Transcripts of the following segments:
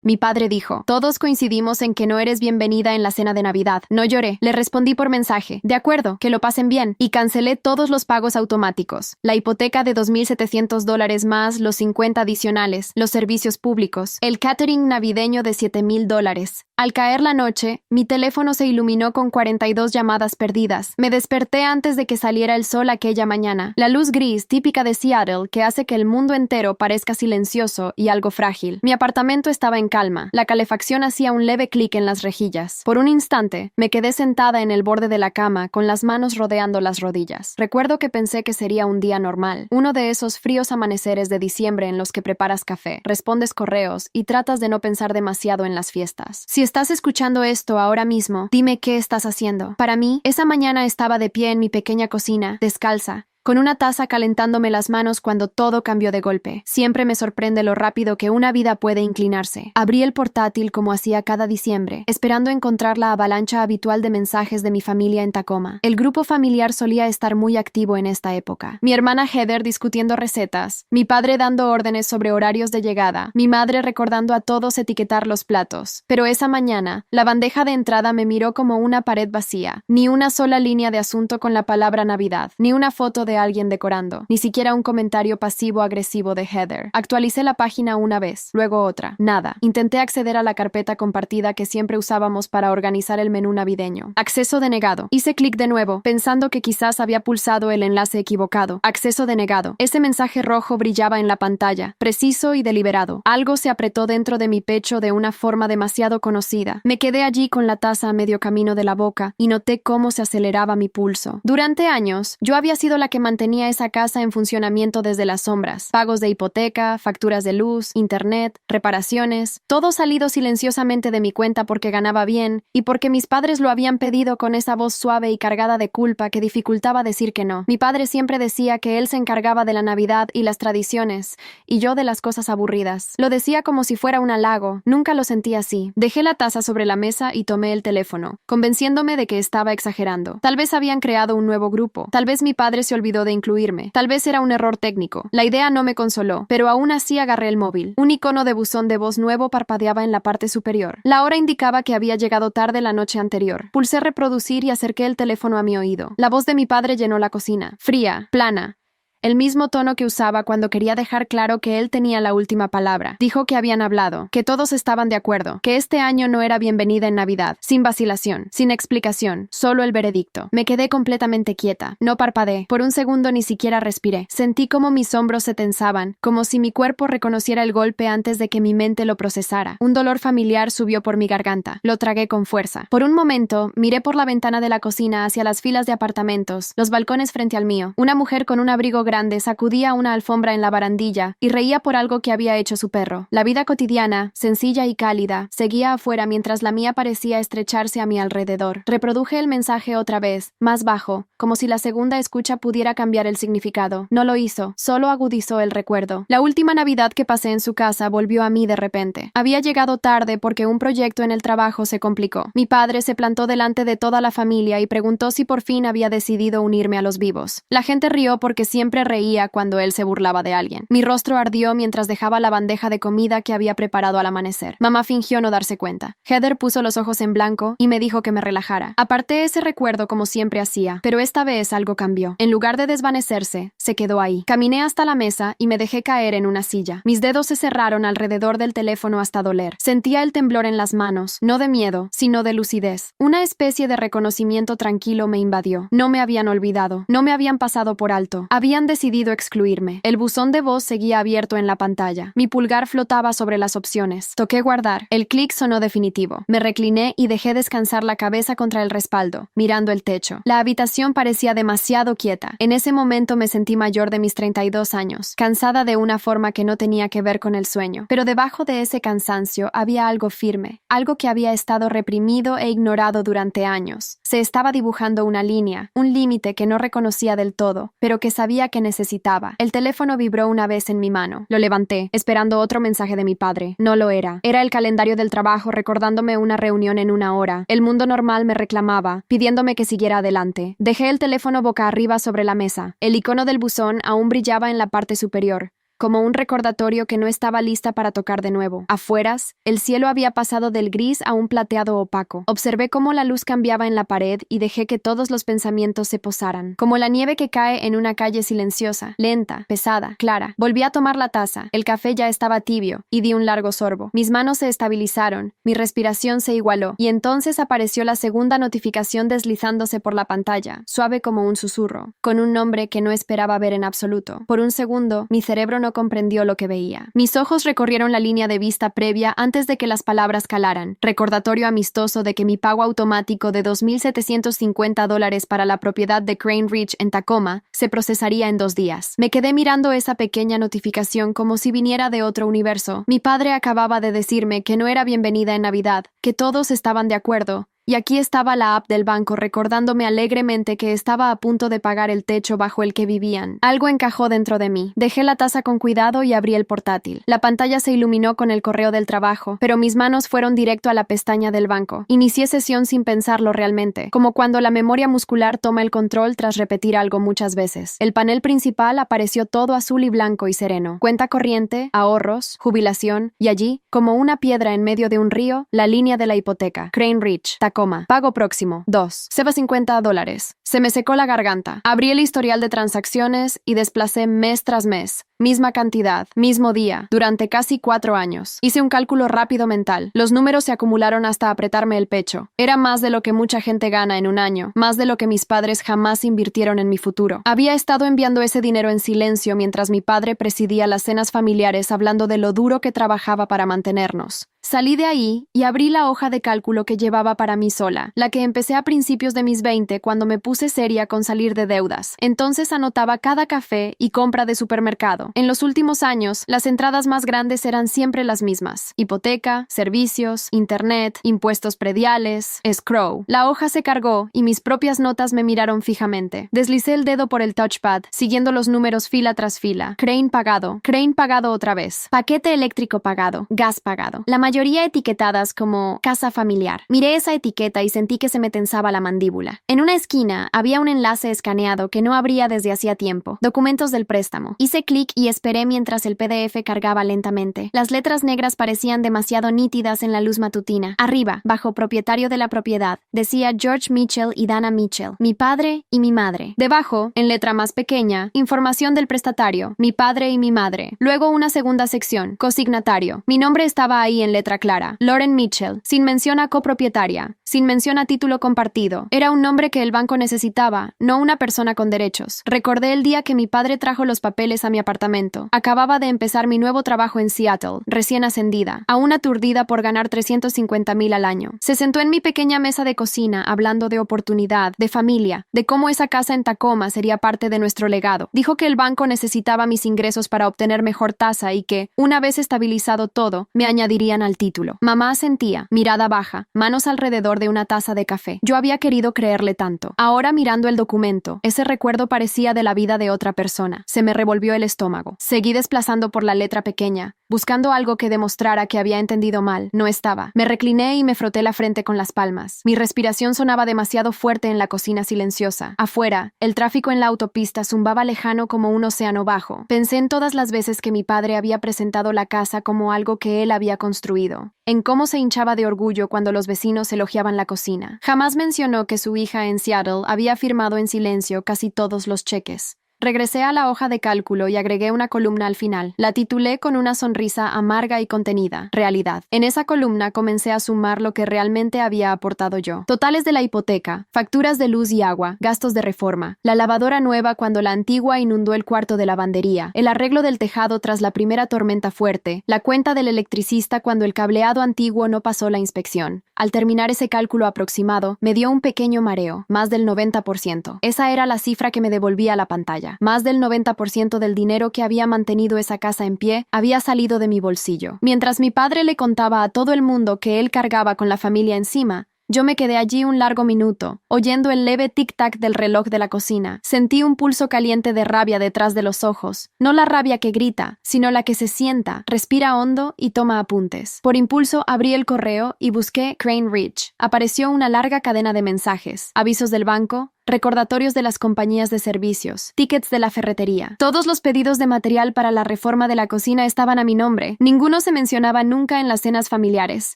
Mi padre dijo, todos coincidimos en que no eres bienvenida en la cena de Navidad. No lloré. Le respondí por mensaje. De acuerdo, que lo pasen bien. Y cancelé todos los pagos automáticos. La hipoteca de $2,700 más los 50 adicionales, los servicios públicos, el catering navideño de $7,000. Al caer la noche, mi teléfono se iluminó con 42 llamadas perdidas. Me desperté antes de que saliera el sol aquella mañana. La luz gris, típica de Seattle, que hace que el mundo entero parezca silencioso y algo frágil. Mi apartamento estaba en calma. La calefacción hacía un leve clic en las rejillas. Por un instante, me quedé sentada en el borde de la cama, con las manos rodeando las rodillas. Recuerdo que pensé que sería un día normal. Uno de esos fríos amaneceres de diciembre en los que preparas café, respondes correos y tratas de no pensar demasiado en las fiestas. Si estás escuchando esto ahora mismo, dime qué estás haciendo. Para mí, esa mañana estaba de pie en mi pequeña cocina, descalza, con una taza calentándome las manos cuando todo cambió de golpe. Siempre me sorprende lo rápido que una vida puede inclinarse. Abrí el portátil como hacía cada diciembre, esperando encontrar la avalancha habitual de mensajes de mi familia en Tacoma. El grupo familiar solía estar muy activo en esta época. Mi hermana Heather discutiendo recetas, mi padre dando órdenes sobre horarios de llegada, mi madre recordando a todos etiquetar los platos. Pero esa mañana, la bandeja de entrada me miró como una pared vacía. Ni una sola línea de asunto con la palabra Navidad, ni una foto de alguien decorando, ni siquiera un comentario pasivo-agresivo de Heather. Actualicé la página una vez, luego otra. Nada. Intenté acceder a la carpeta compartida que siempre usábamos para organizar el menú navideño. Acceso denegado. Hice clic de nuevo, pensando que quizás había pulsado el enlace equivocado. Acceso denegado. Ese mensaje rojo brillaba en la pantalla, preciso y deliberado. Algo se apretó dentro de mi pecho de una forma demasiado conocida. Me quedé allí con la taza a medio camino de la boca y noté cómo se aceleraba mi pulso. Durante años, yo había sido la que mantenía esa casa en funcionamiento desde las sombras. Pagos de hipoteca, facturas de luz, internet, reparaciones, todo salido silenciosamente de mi cuenta porque ganaba bien y porque mis padres lo habían pedido con esa voz suave y cargada de culpa que dificultaba decir que no. Mi padre siempre decía que él se encargaba de la Navidad y las tradiciones, y yo de las cosas aburridas. Lo decía como si fuera un halago, nunca lo sentí así. Dejé la taza sobre la mesa y tomé el teléfono, convenciéndome de que estaba exagerando. Tal vez habían creado un nuevo grupo, tal vez mi padre se olvidó de incluirme. Tal vez era un error técnico. La idea no me consoló, pero aún así agarré el móvil. Un icono de buzón de voz nuevo parpadeaba en la parte superior. La hora indicaba que había llegado tarde la noche anterior. Pulsé reproducir y acerqué el teléfono a mi oído. La voz de mi padre llenó la cocina. Fría, plana. El mismo tono que usaba cuando quería dejar claro que él tenía la última palabra. Dijo que habían hablado, que todos estaban de acuerdo, que este año no era bienvenida en Navidad, sin vacilación, sin explicación, solo el veredicto. Me quedé completamente quieta. No parpadeé. Por un segundo ni siquiera respiré. Sentí como mis hombros se tensaban, como si mi cuerpo reconociera el golpe antes de que mi mente lo procesara. Un dolor familiar subió por mi garganta. Lo tragué con fuerza. Por un momento, miré por la ventana de la cocina hacia las filas de apartamentos, los balcones frente al mío. Una mujer con un abrigo grande sacudía una alfombra en la barandilla y reía por algo que había hecho su perro. La vida cotidiana, sencilla y cálida, seguía afuera mientras la mía parecía estrecharse a mi alrededor. Reproduje el mensaje otra vez, más bajo, como si la segunda escucha pudiera cambiar el significado. No lo hizo, solo agudizó el recuerdo. La última Navidad que pasé en su casa volvió a mí de repente. Había llegado tarde porque un proyecto en el trabajo se complicó. Mi padre se plantó delante de toda la familia y preguntó si por fin había decidido unirme a los vivos. La gente rió porque siempre reía cuando él se burlaba de alguien. Mi rostro ardió mientras dejaba la bandeja de comida que había preparado al amanecer. Mamá fingió no darse cuenta. Heather puso los ojos en blanco y me dijo que me relajara. Aparté ese recuerdo como siempre hacía, pero esta vez algo cambió. En lugar de desvanecerse, se quedó ahí. Caminé hasta la mesa y me dejé caer en una silla. Mis dedos se cerraron alrededor del teléfono hasta doler. Sentía el temblor en las manos, no de miedo, sino de lucidez. Una especie de reconocimiento tranquilo me invadió. No me habían olvidado, no me habían pasado por alto. Habían decidido excluirme. El buzón de voz seguía abierto en la pantalla. Mi pulgar flotaba sobre las opciones. Toqué guardar. El clic sonó definitivo. Me recliné y dejé descansar la cabeza contra el respaldo, mirando el techo. La habitación parecía demasiado quieta. En ese momento me sentí mayor de mis 32 años, cansada de una forma que no tenía que ver con el sueño. Pero debajo de ese cansancio había algo firme, algo que había estado reprimido e ignorado durante años. Se estaba dibujando una línea, un límite que no reconocía del todo, pero que sabía que necesitaba. El teléfono vibró una vez en mi mano. Lo levanté, esperando otro mensaje de mi padre. No lo era. Era el calendario del trabajo recordándome una reunión en una hora. El mundo normal me reclamaba, pidiéndome que siguiera adelante. Dejé el teléfono boca arriba sobre la mesa. El icono del buzón aún brillaba en la parte superior. como un recordatorio que no estaba lista para tocar de nuevo. Afueras, el cielo había pasado del gris a un plateado opaco. Observé cómo la luz cambiaba en la pared y dejé que todos los pensamientos se posaran, como la nieve que cae en una calle silenciosa, lenta, pesada, clara. Volví a tomar la taza. El café ya estaba tibio y di un largo sorbo. Mis manos se estabilizaron, mi respiración se igualó, y entonces apareció la segunda notificación deslizándose por la pantalla, suave como un susurro, con un nombre que no esperaba ver en absoluto. Por un segundo, mi cerebro no comprendió lo que veía. Mis ojos recorrieron la línea de vista previa antes de que las palabras calaran. Recordatorio amistoso de que mi pago automático de $2,750 para la propiedad de Crane Ridge en Tacoma se procesaría en 2 días. Me quedé mirando esa pequeña notificación como si viniera de otro universo. Mi padre acababa de decirme que no era bienvenida en Navidad, que todos estaban de acuerdo. Y aquí estaba la app del banco recordándome alegremente que estaba a punto de pagar el techo bajo el que vivían. Algo encajó dentro de mí. Dejé la taza con cuidado y abrí el portátil. La pantalla se iluminó con el correo del trabajo, pero mis manos fueron directo a la pestaña del banco. Inicié sesión sin pensarlo realmente, como cuando la memoria muscular toma el control tras repetir algo muchas veces. El panel principal apareció todo azul y blanco y sereno. Cuenta corriente, ahorros, jubilación, y allí, como una piedra en medio de un río, la línea de la hipoteca. Crane Ridge, Tacoma. Pago próximo. 2. Seba $50. Se me secó la garganta. Abrí el historial de transacciones y desplacé mes tras mes. Misma cantidad, mismo día, durante casi 4 años. Hice un cálculo rápido mental. Los números se acumularon hasta apretarme el pecho. Era más de lo que mucha gente gana en un año, más de lo que mis padres jamás invirtieron en mi futuro. Había estado enviando ese dinero en silencio mientras mi padre presidía las cenas familiares hablando de lo duro que trabajaba para mantenernos. Salí de ahí y abrí la hoja de cálculo que llevaba para mí sola, la que empecé a principios de mis 20 cuando me puse seria con salir de deudas. Entonces anotaba cada café y compra de supermercado. En los últimos años, las entradas más grandes eran siempre las mismas: hipoteca, servicios, internet, impuestos prediales, escrow. La hoja se cargó y mis propias notas me miraron fijamente. Deslicé el dedo por el touchpad, siguiendo los números fila tras fila. Crane pagado otra vez. Paquete eléctrico pagado, gas pagado. La mayoría etiquetadas como casa familiar. Miré esa etiqueta y sentí que se me tensaba la mandíbula. En una esquina había un enlace escaneado que no abría desde hacía tiempo. Documentos del préstamo. Hice clic y esperé mientras el PDF cargaba lentamente. Las letras negras parecían demasiado nítidas en la luz matutina. Arriba, bajo propietario de la propiedad, decía George Mitchell y Dana Mitchell, mi padre y mi madre. Debajo, en letra más pequeña, información del prestatario, mi padre y mi madre. Luego una segunda sección, cosignatario. Mi nombre estaba ahí en letra clara, Lauren Mitchell, sin mención a copropietaria, sin mención a título compartido. Era un nombre que el banco necesitaba, no una persona con derechos. Recordé el día que mi padre trajo los papeles a mi apartamento. Acababa de empezar mi nuevo trabajo en Seattle, recién ascendida, aún aturdida por ganar $350,000 al año. Se sentó en mi pequeña mesa de cocina hablando de oportunidad, de familia, de cómo esa casa en Tacoma sería parte de nuestro legado. Dijo que el banco necesitaba mis ingresos para obtener mejor tasa y que, una vez estabilizado todo, me añadirían al título. Mamá asentía, mirada baja, manos alrededor de una taza de café. Yo había querido creerle tanto. Ahora, mirando el documento, ese recuerdo parecía de la vida de otra persona. Se me revolvió el estómago. Seguí desplazando por la letra pequeña, buscando algo que demostrara que había entendido mal. No estaba. Me recliné y me froté la frente con las palmas. Mi respiración sonaba demasiado fuerte en la cocina silenciosa. Afuera, el tráfico en la autopista zumbaba lejano como un océano bajo. Pensé en todas las veces que mi padre había presentado la casa como algo que él había construido, en cómo se hinchaba de orgullo cuando los vecinos elogiaban la cocina. Jamás mencionó que su hija en Seattle había firmado en silencio casi todos los cheques. Regresé a la hoja de cálculo y agregué una columna al final. La titulé con una sonrisa amarga y contenida: realidad. En esa columna comencé a sumar lo que realmente había aportado yo. Totales de la hipoteca, facturas de luz y agua, gastos de reforma, la lavadora nueva cuando la antigua inundó el cuarto de lavandería, el arreglo del tejado tras la primera tormenta fuerte, la cuenta del electricista cuando el cableado antiguo no pasó la inspección. Al terminar ese cálculo aproximado, me dio un pequeño mareo, más del 90%. Esa era la cifra que me devolvía a la pantalla. Más del 90% del dinero que había mantenido esa casa en pie había salido de mi bolsillo. Mientras mi padre le contaba a todo el mundo que él cargaba con la familia encima, yo me quedé allí un largo minuto, oyendo el leve tic-tac del reloj de la cocina. Sentí un pulso caliente de rabia detrás de los ojos. No la rabia que grita, sino la que se sienta, respira hondo y toma apuntes. Por impulso abrí el correo y busqué Crane Ridge. Apareció una larga cadena de mensajes, avisos del banco, recordatorios de las compañías de servicios, tickets de la ferretería. Todos los pedidos de material para la reforma de la cocina estaban a mi nombre. Ninguno se mencionaba nunca en las cenas familiares.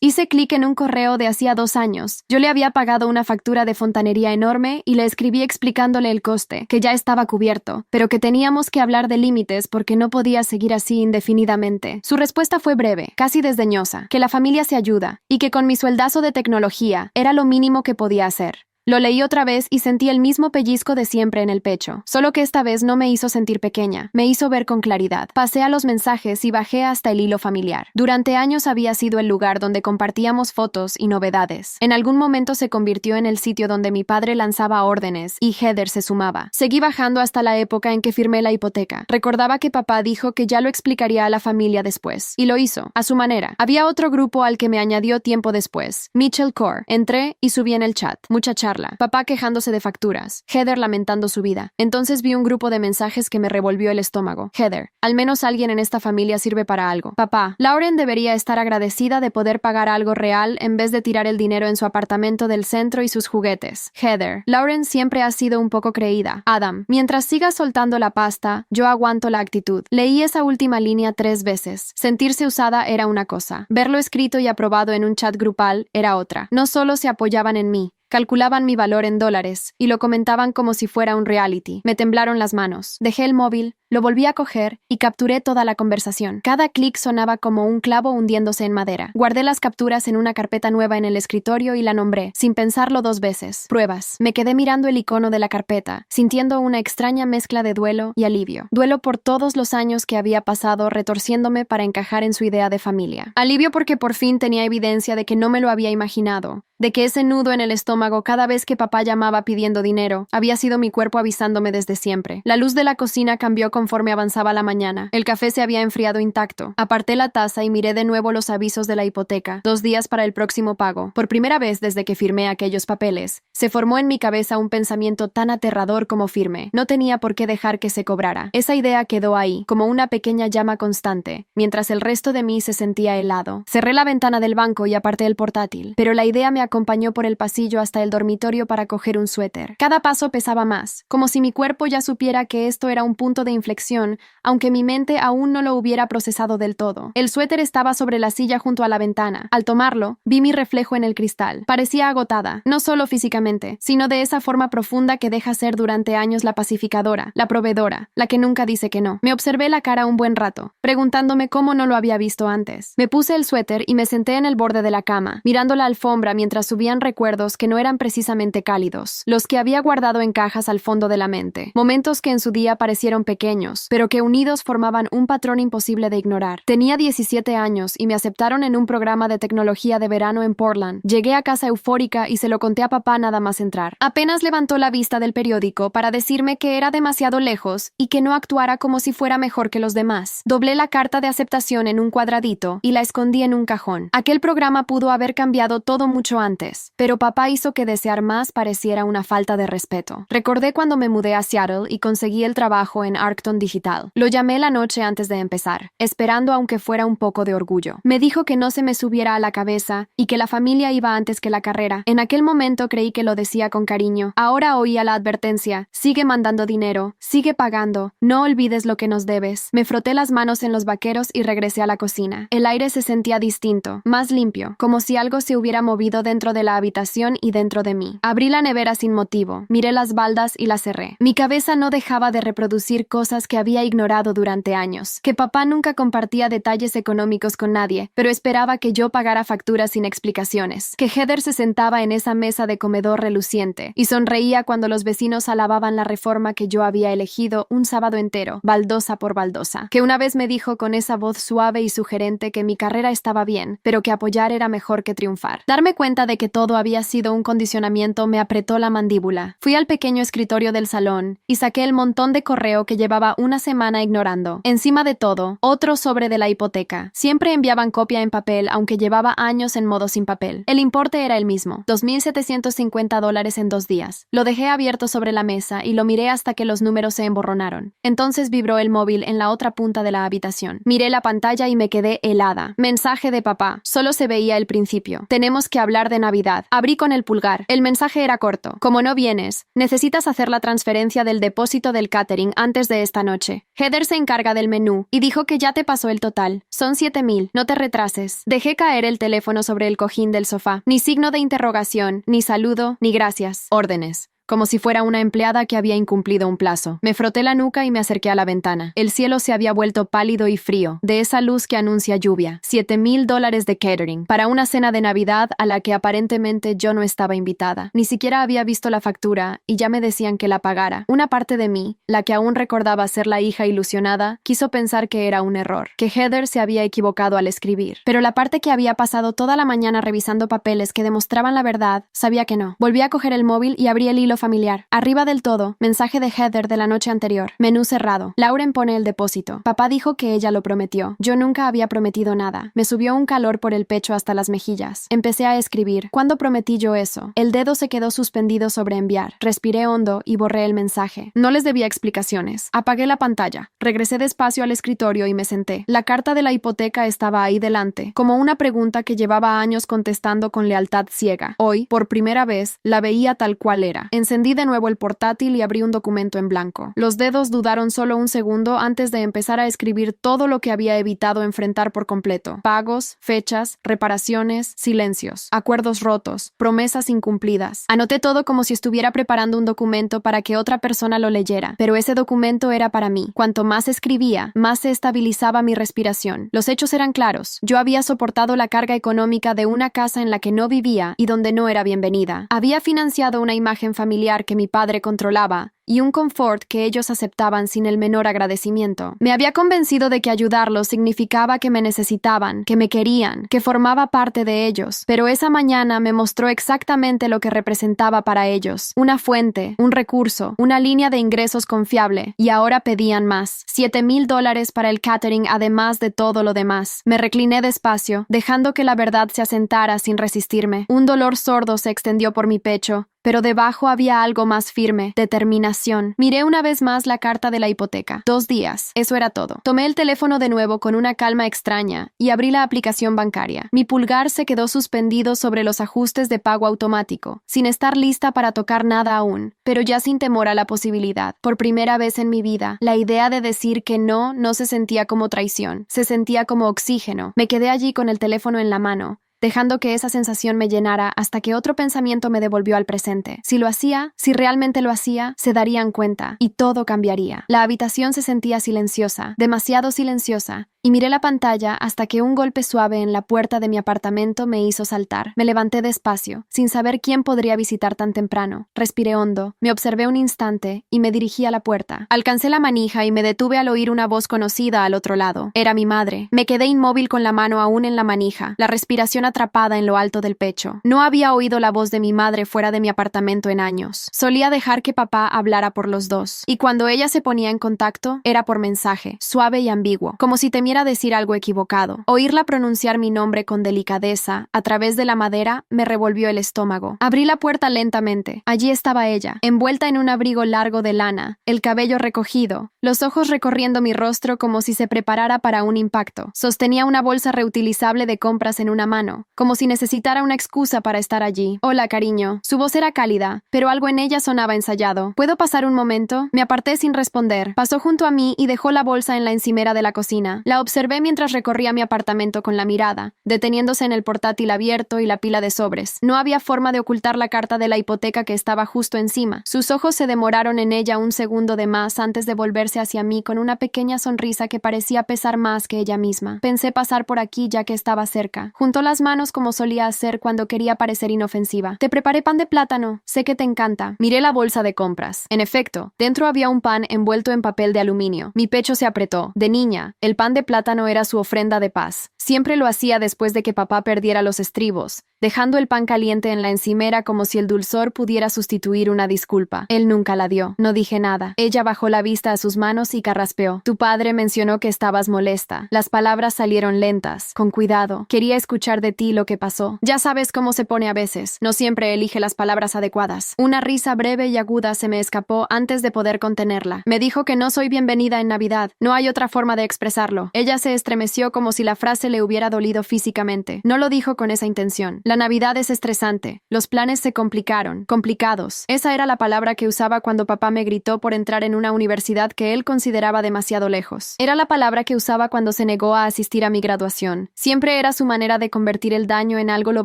Hice clic en un correo de hacía 2 años. Yo le había pagado una factura de fontanería enorme y le escribí explicándole el coste, que ya estaba cubierto, pero que teníamos que hablar de límites porque no podía seguir así indefinidamente. Su respuesta fue breve, casi desdeñosa, que la familia se ayuda y que con mi sueldazo de tecnología era lo mínimo que podía hacer. Lo leí otra vez y sentí el mismo pellizco de siempre en el pecho, solo que esta vez no me hizo sentir pequeña, me hizo ver con claridad. Pasé a los mensajes y bajé hasta el hilo familiar. Durante años había sido el lugar donde compartíamos fotos y novedades. En algún momento se convirtió en el sitio donde mi padre lanzaba órdenes y Heather se sumaba. Seguí bajando hasta la época en que firmé la hipoteca. Recordaba que papá dijo que ya lo explicaría a la familia después, y lo hizo, a su manera. Había otro grupo al que me añadió tiempo después, Mitchell Core. Entré y subí en el chat. Mucha charla. Papá quejándose de facturas, Heather lamentando su vida. Entonces vi un grupo de mensajes que me revolvió el estómago. Heather, al menos alguien en esta familia sirve para algo. Papá, Lauren debería estar agradecida de poder pagar algo real en vez de tirar el dinero en su apartamento del centro y sus juguetes. Heather, Lauren siempre ha sido un poco creída. Adam, mientras sigas soltando la pasta, yo aguanto la actitud. Leí esa última línea 3 veces. Sentirse usada era una cosa. Verlo escrito y aprobado en un chat grupal era otra. No solo se apoyaban en mí, calculaban mi valor en dólares y lo comentaban como si fuera un reality. Me temblaron las manos. Dejé el móvil, lo volví a coger y capturé toda la conversación. Cada clic sonaba como un clavo hundiéndose en madera. Guardé las capturas en una carpeta nueva en el escritorio y la nombré, sin pensarlo 2 veces. Pruebas. Me quedé mirando el icono de la carpeta, sintiendo una extraña mezcla de duelo y alivio. Duelo por todos los años que había pasado retorciéndome para encajar en su idea de familia. Alivio porque por fin tenía evidencia de que no me lo había imaginado, de que ese nudo en el estómago cada vez que papá llamaba pidiendo dinero había sido mi cuerpo avisándome desde siempre. La luz de la cocina cambió conforme avanzaba la mañana. El café se había enfriado intacto. Aparté la taza y miré de nuevo los avisos de la hipoteca. 2 días para el próximo pago. Por primera vez desde que firmé aquellos papeles, se formó en mi cabeza un pensamiento tan aterrador como firme. No tenía por qué dejar que se cobrara. Esa idea quedó ahí, como una pequeña llama constante, mientras el resto de mí se sentía helado. Cerré la ventana del banco y aparté el portátil, pero la idea me acompañó por el pasillo hasta el dormitorio para coger un suéter. Cada paso pesaba más, como si mi cuerpo ya supiera que esto era un punto de inflexión, aunque mi mente aún no lo hubiera procesado del todo. El suéter estaba sobre la silla junto a la ventana. Al tomarlo, vi mi reflejo en el cristal. Parecía agotada, no solo físicamente, sino de esa forma profunda que deja ser durante años la pacificadora, la proveedora, la que nunca dice que no. Me observé la cara un buen rato, preguntándome cómo no lo había visto antes. Me puse el suéter y me senté en el borde de la cama, mirando la alfombra mientras subían recuerdos que no eran precisamente cálidos, los que había guardado en cajas al fondo de la mente. Momentos que en su día parecieron pequeños, pero que unidos formaban un patrón imposible de ignorar. Tenía 17 años y me aceptaron en un programa de tecnología de verano en Portland. Llegué a casa eufórica y se lo conté a papá nada más entrar. Apenas levantó la vista del periódico para decirme que era demasiado lejos y que no actuara como si fuera mejor que los demás. Doblé la carta de aceptación en un cuadradito y la escondí en un cajón. Aquel programa pudo haber cambiado todo mucho antes, pero papá hizo que desear más pareciera una falta de respeto. Recordé cuando me mudé a Seattle y conseguí el trabajo en Arcton Digital. Lo llamé la noche antes de empezar, esperando aunque fuera un poco de orgullo. Me dijo que no se me subiera a la cabeza y que la familia iba antes que la carrera. En aquel momento creí que lo decía con cariño. Ahora oía la advertencia: sigue mandando dinero, sigue pagando, no olvides lo que nos debes. Me froté las manos en los vaqueros y regresé a la cocina. El aire se sentía distinto, más limpio, como si algo se hubiera movido dentro de la habitación y dentro de mí. Abrí la nevera sin motivo, miré las baldas y las cerré. Mi cabeza no dejaba de reproducir cosas que había ignorado durante años, que papá nunca compartía detalles económicos con nadie, pero esperaba que yo pagara facturas sin explicaciones, que Heather se sentaba en esa mesa de comedor reluciente y sonreía cuando los vecinos alababan la reforma que yo había elegido un sábado entero, baldosa por baldosa, que una vez me dijo con esa voz suave y sugerente que mi carrera estaba bien, pero que apoyar era mejor que triunfar. Darme cuenta de que todo había sido un condicionamiento me apretó la mandíbula. Fui al pequeño escritorio del salón y saqué el montón de correo que llevaba llevaba una semana ignorando. Encima de todo, otro sobre de la hipoteca. Siempre enviaban copia en papel, aunque llevaba años en modo sin papel. El importe era el mismo, $2,750 en 2 días. Lo dejé abierto sobre la mesa y lo miré hasta que los números se emborronaron. Entonces vibró el móvil en la otra punta de la habitación. Miré la pantalla y me quedé helada. Mensaje de papá. Solo se veía el principio. Tenemos que hablar de Navidad. Abrí con el pulgar. El mensaje era corto. Como no vienes, necesitas hacer la transferencia del depósito del catering antes de esta noche. Heather se encarga del menú y dijo que ya te pasó el total. Son 7,000. No te retrases. Dejé caer el teléfono sobre el cojín del sofá. Ni signo de interrogación, ni saludo, ni gracias. Órdenes. Como si fuera una empleada que había incumplido un plazo. Me froté la nuca y me acerqué a la ventana. El cielo se había vuelto pálido y frío, de esa luz que anuncia lluvia. $7,000 de catering, para una cena de Navidad a la que aparentemente yo no estaba invitada. Ni siquiera había visto la factura y ya me decían que la pagara. Una parte de mí, la que aún recordaba ser la hija ilusionada, quiso pensar que era un error, que Heather se había equivocado al escribir. Pero la parte que había pasado toda la mañana revisando papeles que demostraban la verdad, sabía que no. Volví a coger el móvil y abrí el hilo familiar. Arriba del todo, mensaje de Heather de la noche anterior. Menú cerrado. Lauren pone el depósito. Papá dijo que ella lo prometió. Yo nunca había prometido nada. Me subió un calor por el pecho hasta las mejillas. Empecé a escribir. ¿Cuándo prometí yo eso? El dedo se quedó suspendido sobre enviar. Respiré hondo y borré el mensaje. No les debía explicaciones. Apagué la pantalla. Regresé despacio al escritorio y me senté. La carta de la hipoteca estaba ahí delante, como una pregunta que llevaba años contestando con lealtad ciega. Hoy, por primera vez, la veía tal cual era. Encendí de nuevo el portátil y abrí un documento en blanco. Los dedos dudaron solo un segundo antes de empezar a escribir todo lo que había evitado enfrentar por completo. Pagos, fechas, reparaciones, silencios, acuerdos rotos, promesas incumplidas. Anoté todo como si estuviera preparando un documento para que otra persona lo leyera, pero ese documento era para mí. Cuanto más escribía, más se estabilizaba mi respiración. Los hechos eran claros. Yo había soportado la carga económica de una casa en la que no vivía y donde no era bienvenida. Había financiado una imagen familiar que mi padre controlaba y un confort que ellos aceptaban sin el menor agradecimiento. Me había convencido de que ayudarlos significaba que me necesitaban, que me querían, que formaba parte de ellos, pero esa mañana me mostró exactamente lo que representaba para ellos: una fuente, un recurso, una línea de ingresos confiable, y ahora pedían más. $7,000 para el catering además de todo lo demás. Me recliné despacio, dejando que la verdad se asentara sin resistirme. Un dolor sordo se extendió por mi pecho, pero debajo había algo más firme: determinación. Miré una vez más la carta de la hipoteca. 2 días. Eso era todo. Tomé el teléfono de nuevo con una calma extraña y abrí la aplicación bancaria. Mi pulgar se quedó suspendido sobre los ajustes de pago automático, sin estar lista para tocar nada aún, pero ya sin temor a la posibilidad. Por primera vez en mi vida, la idea de decir que no se sentía como traición, se sentía como oxígeno. Me quedé allí con el teléfono en la mano, dejando que esa sensación me llenara hasta que otro pensamiento me devolvió al presente. Si lo hacía, si realmente lo hacía, se darían cuenta y todo cambiaría. La habitación se sentía silenciosa, demasiado silenciosa, y miré la pantalla hasta que un golpe suave en la puerta de mi apartamento me hizo saltar. Me levanté despacio, sin saber quién podría visitar tan temprano. Respiré hondo, me observé un instante y me dirigí a la puerta. Alcancé la manija y me detuve al oír una voz conocida al otro lado. Era mi madre. Me quedé inmóvil con la mano aún en la manija, la respiración atrapada en lo alto del pecho. No había oído la voz de mi madre fuera de mi apartamento en años. Solía dejar que papá hablara por los dos, y cuando ella se ponía en contacto, era por mensaje, suave y ambiguo, como si temiera decir algo equivocado. Oírla pronunciar mi nombre con delicadeza a través de la madera me revolvió el estómago. Abrí la puerta lentamente. Allí estaba ella, envuelta en un abrigo largo de lana, el cabello recogido, los ojos recorriendo mi rostro como si se preparara para un impacto. Sostenía una bolsa reutilizable de compras en una mano, como si necesitara una excusa para estar allí. Hola, cariño. Su voz era cálida, pero algo en ella sonaba ensayado. ¿Puedo pasar un momento? Me aparté sin responder. Pasó junto a mí y dejó la bolsa en la encimera de la cocina. La observé mientras recorría mi apartamento con la mirada, deteniéndose en el portátil abierto y la pila de sobres. No había forma de ocultar la carta de la hipoteca que estaba justo encima. Sus ojos se demoraron en ella un segundo de más antes de volverse hacia mí con una pequeña sonrisa que parecía pesar más que ella misma. Pensé pasar por aquí ya que estaba cerca. Juntó las manos como solía hacer cuando quería parecer inofensiva. Te preparé pan de plátano. Sé que te encanta. Miré la bolsa de compras. En efecto, dentro había un pan envuelto en papel de aluminio. Mi pecho se apretó. De niña, el pan de plátano era su ofrenda de paz. Siempre lo hacía después de que papá perdiera los estribos, dejando el pan caliente en la encimera como si el dulzor pudiera sustituir una disculpa. Él nunca la dio. No dije nada. Ella bajó la vista a sus manos y carraspeó. Tu padre mencionó que estabas molesta. Las palabras salieron lentas. Con cuidado. Quería escuchar de ti lo que pasó. Ya sabes cómo se pone a veces. No siempre elige las palabras adecuadas. Una risa breve y aguda se me escapó antes de poder contenerla. Me dijo que no soy bienvenida en Navidad. No hay otra forma de expresarlo. Ella se estremeció como si la frase le hubiera dolido físicamente. No lo dijo con esa intención. La Navidad es estresante. Los planes se complicaron. Complicados. Esa era la palabra que usaba cuando papá me gritó por entrar en una universidad que él consideraba demasiado lejos. Era la palabra que usaba cuando se negó a asistir a mi graduación. Siempre era su manera de convertir el daño en algo lo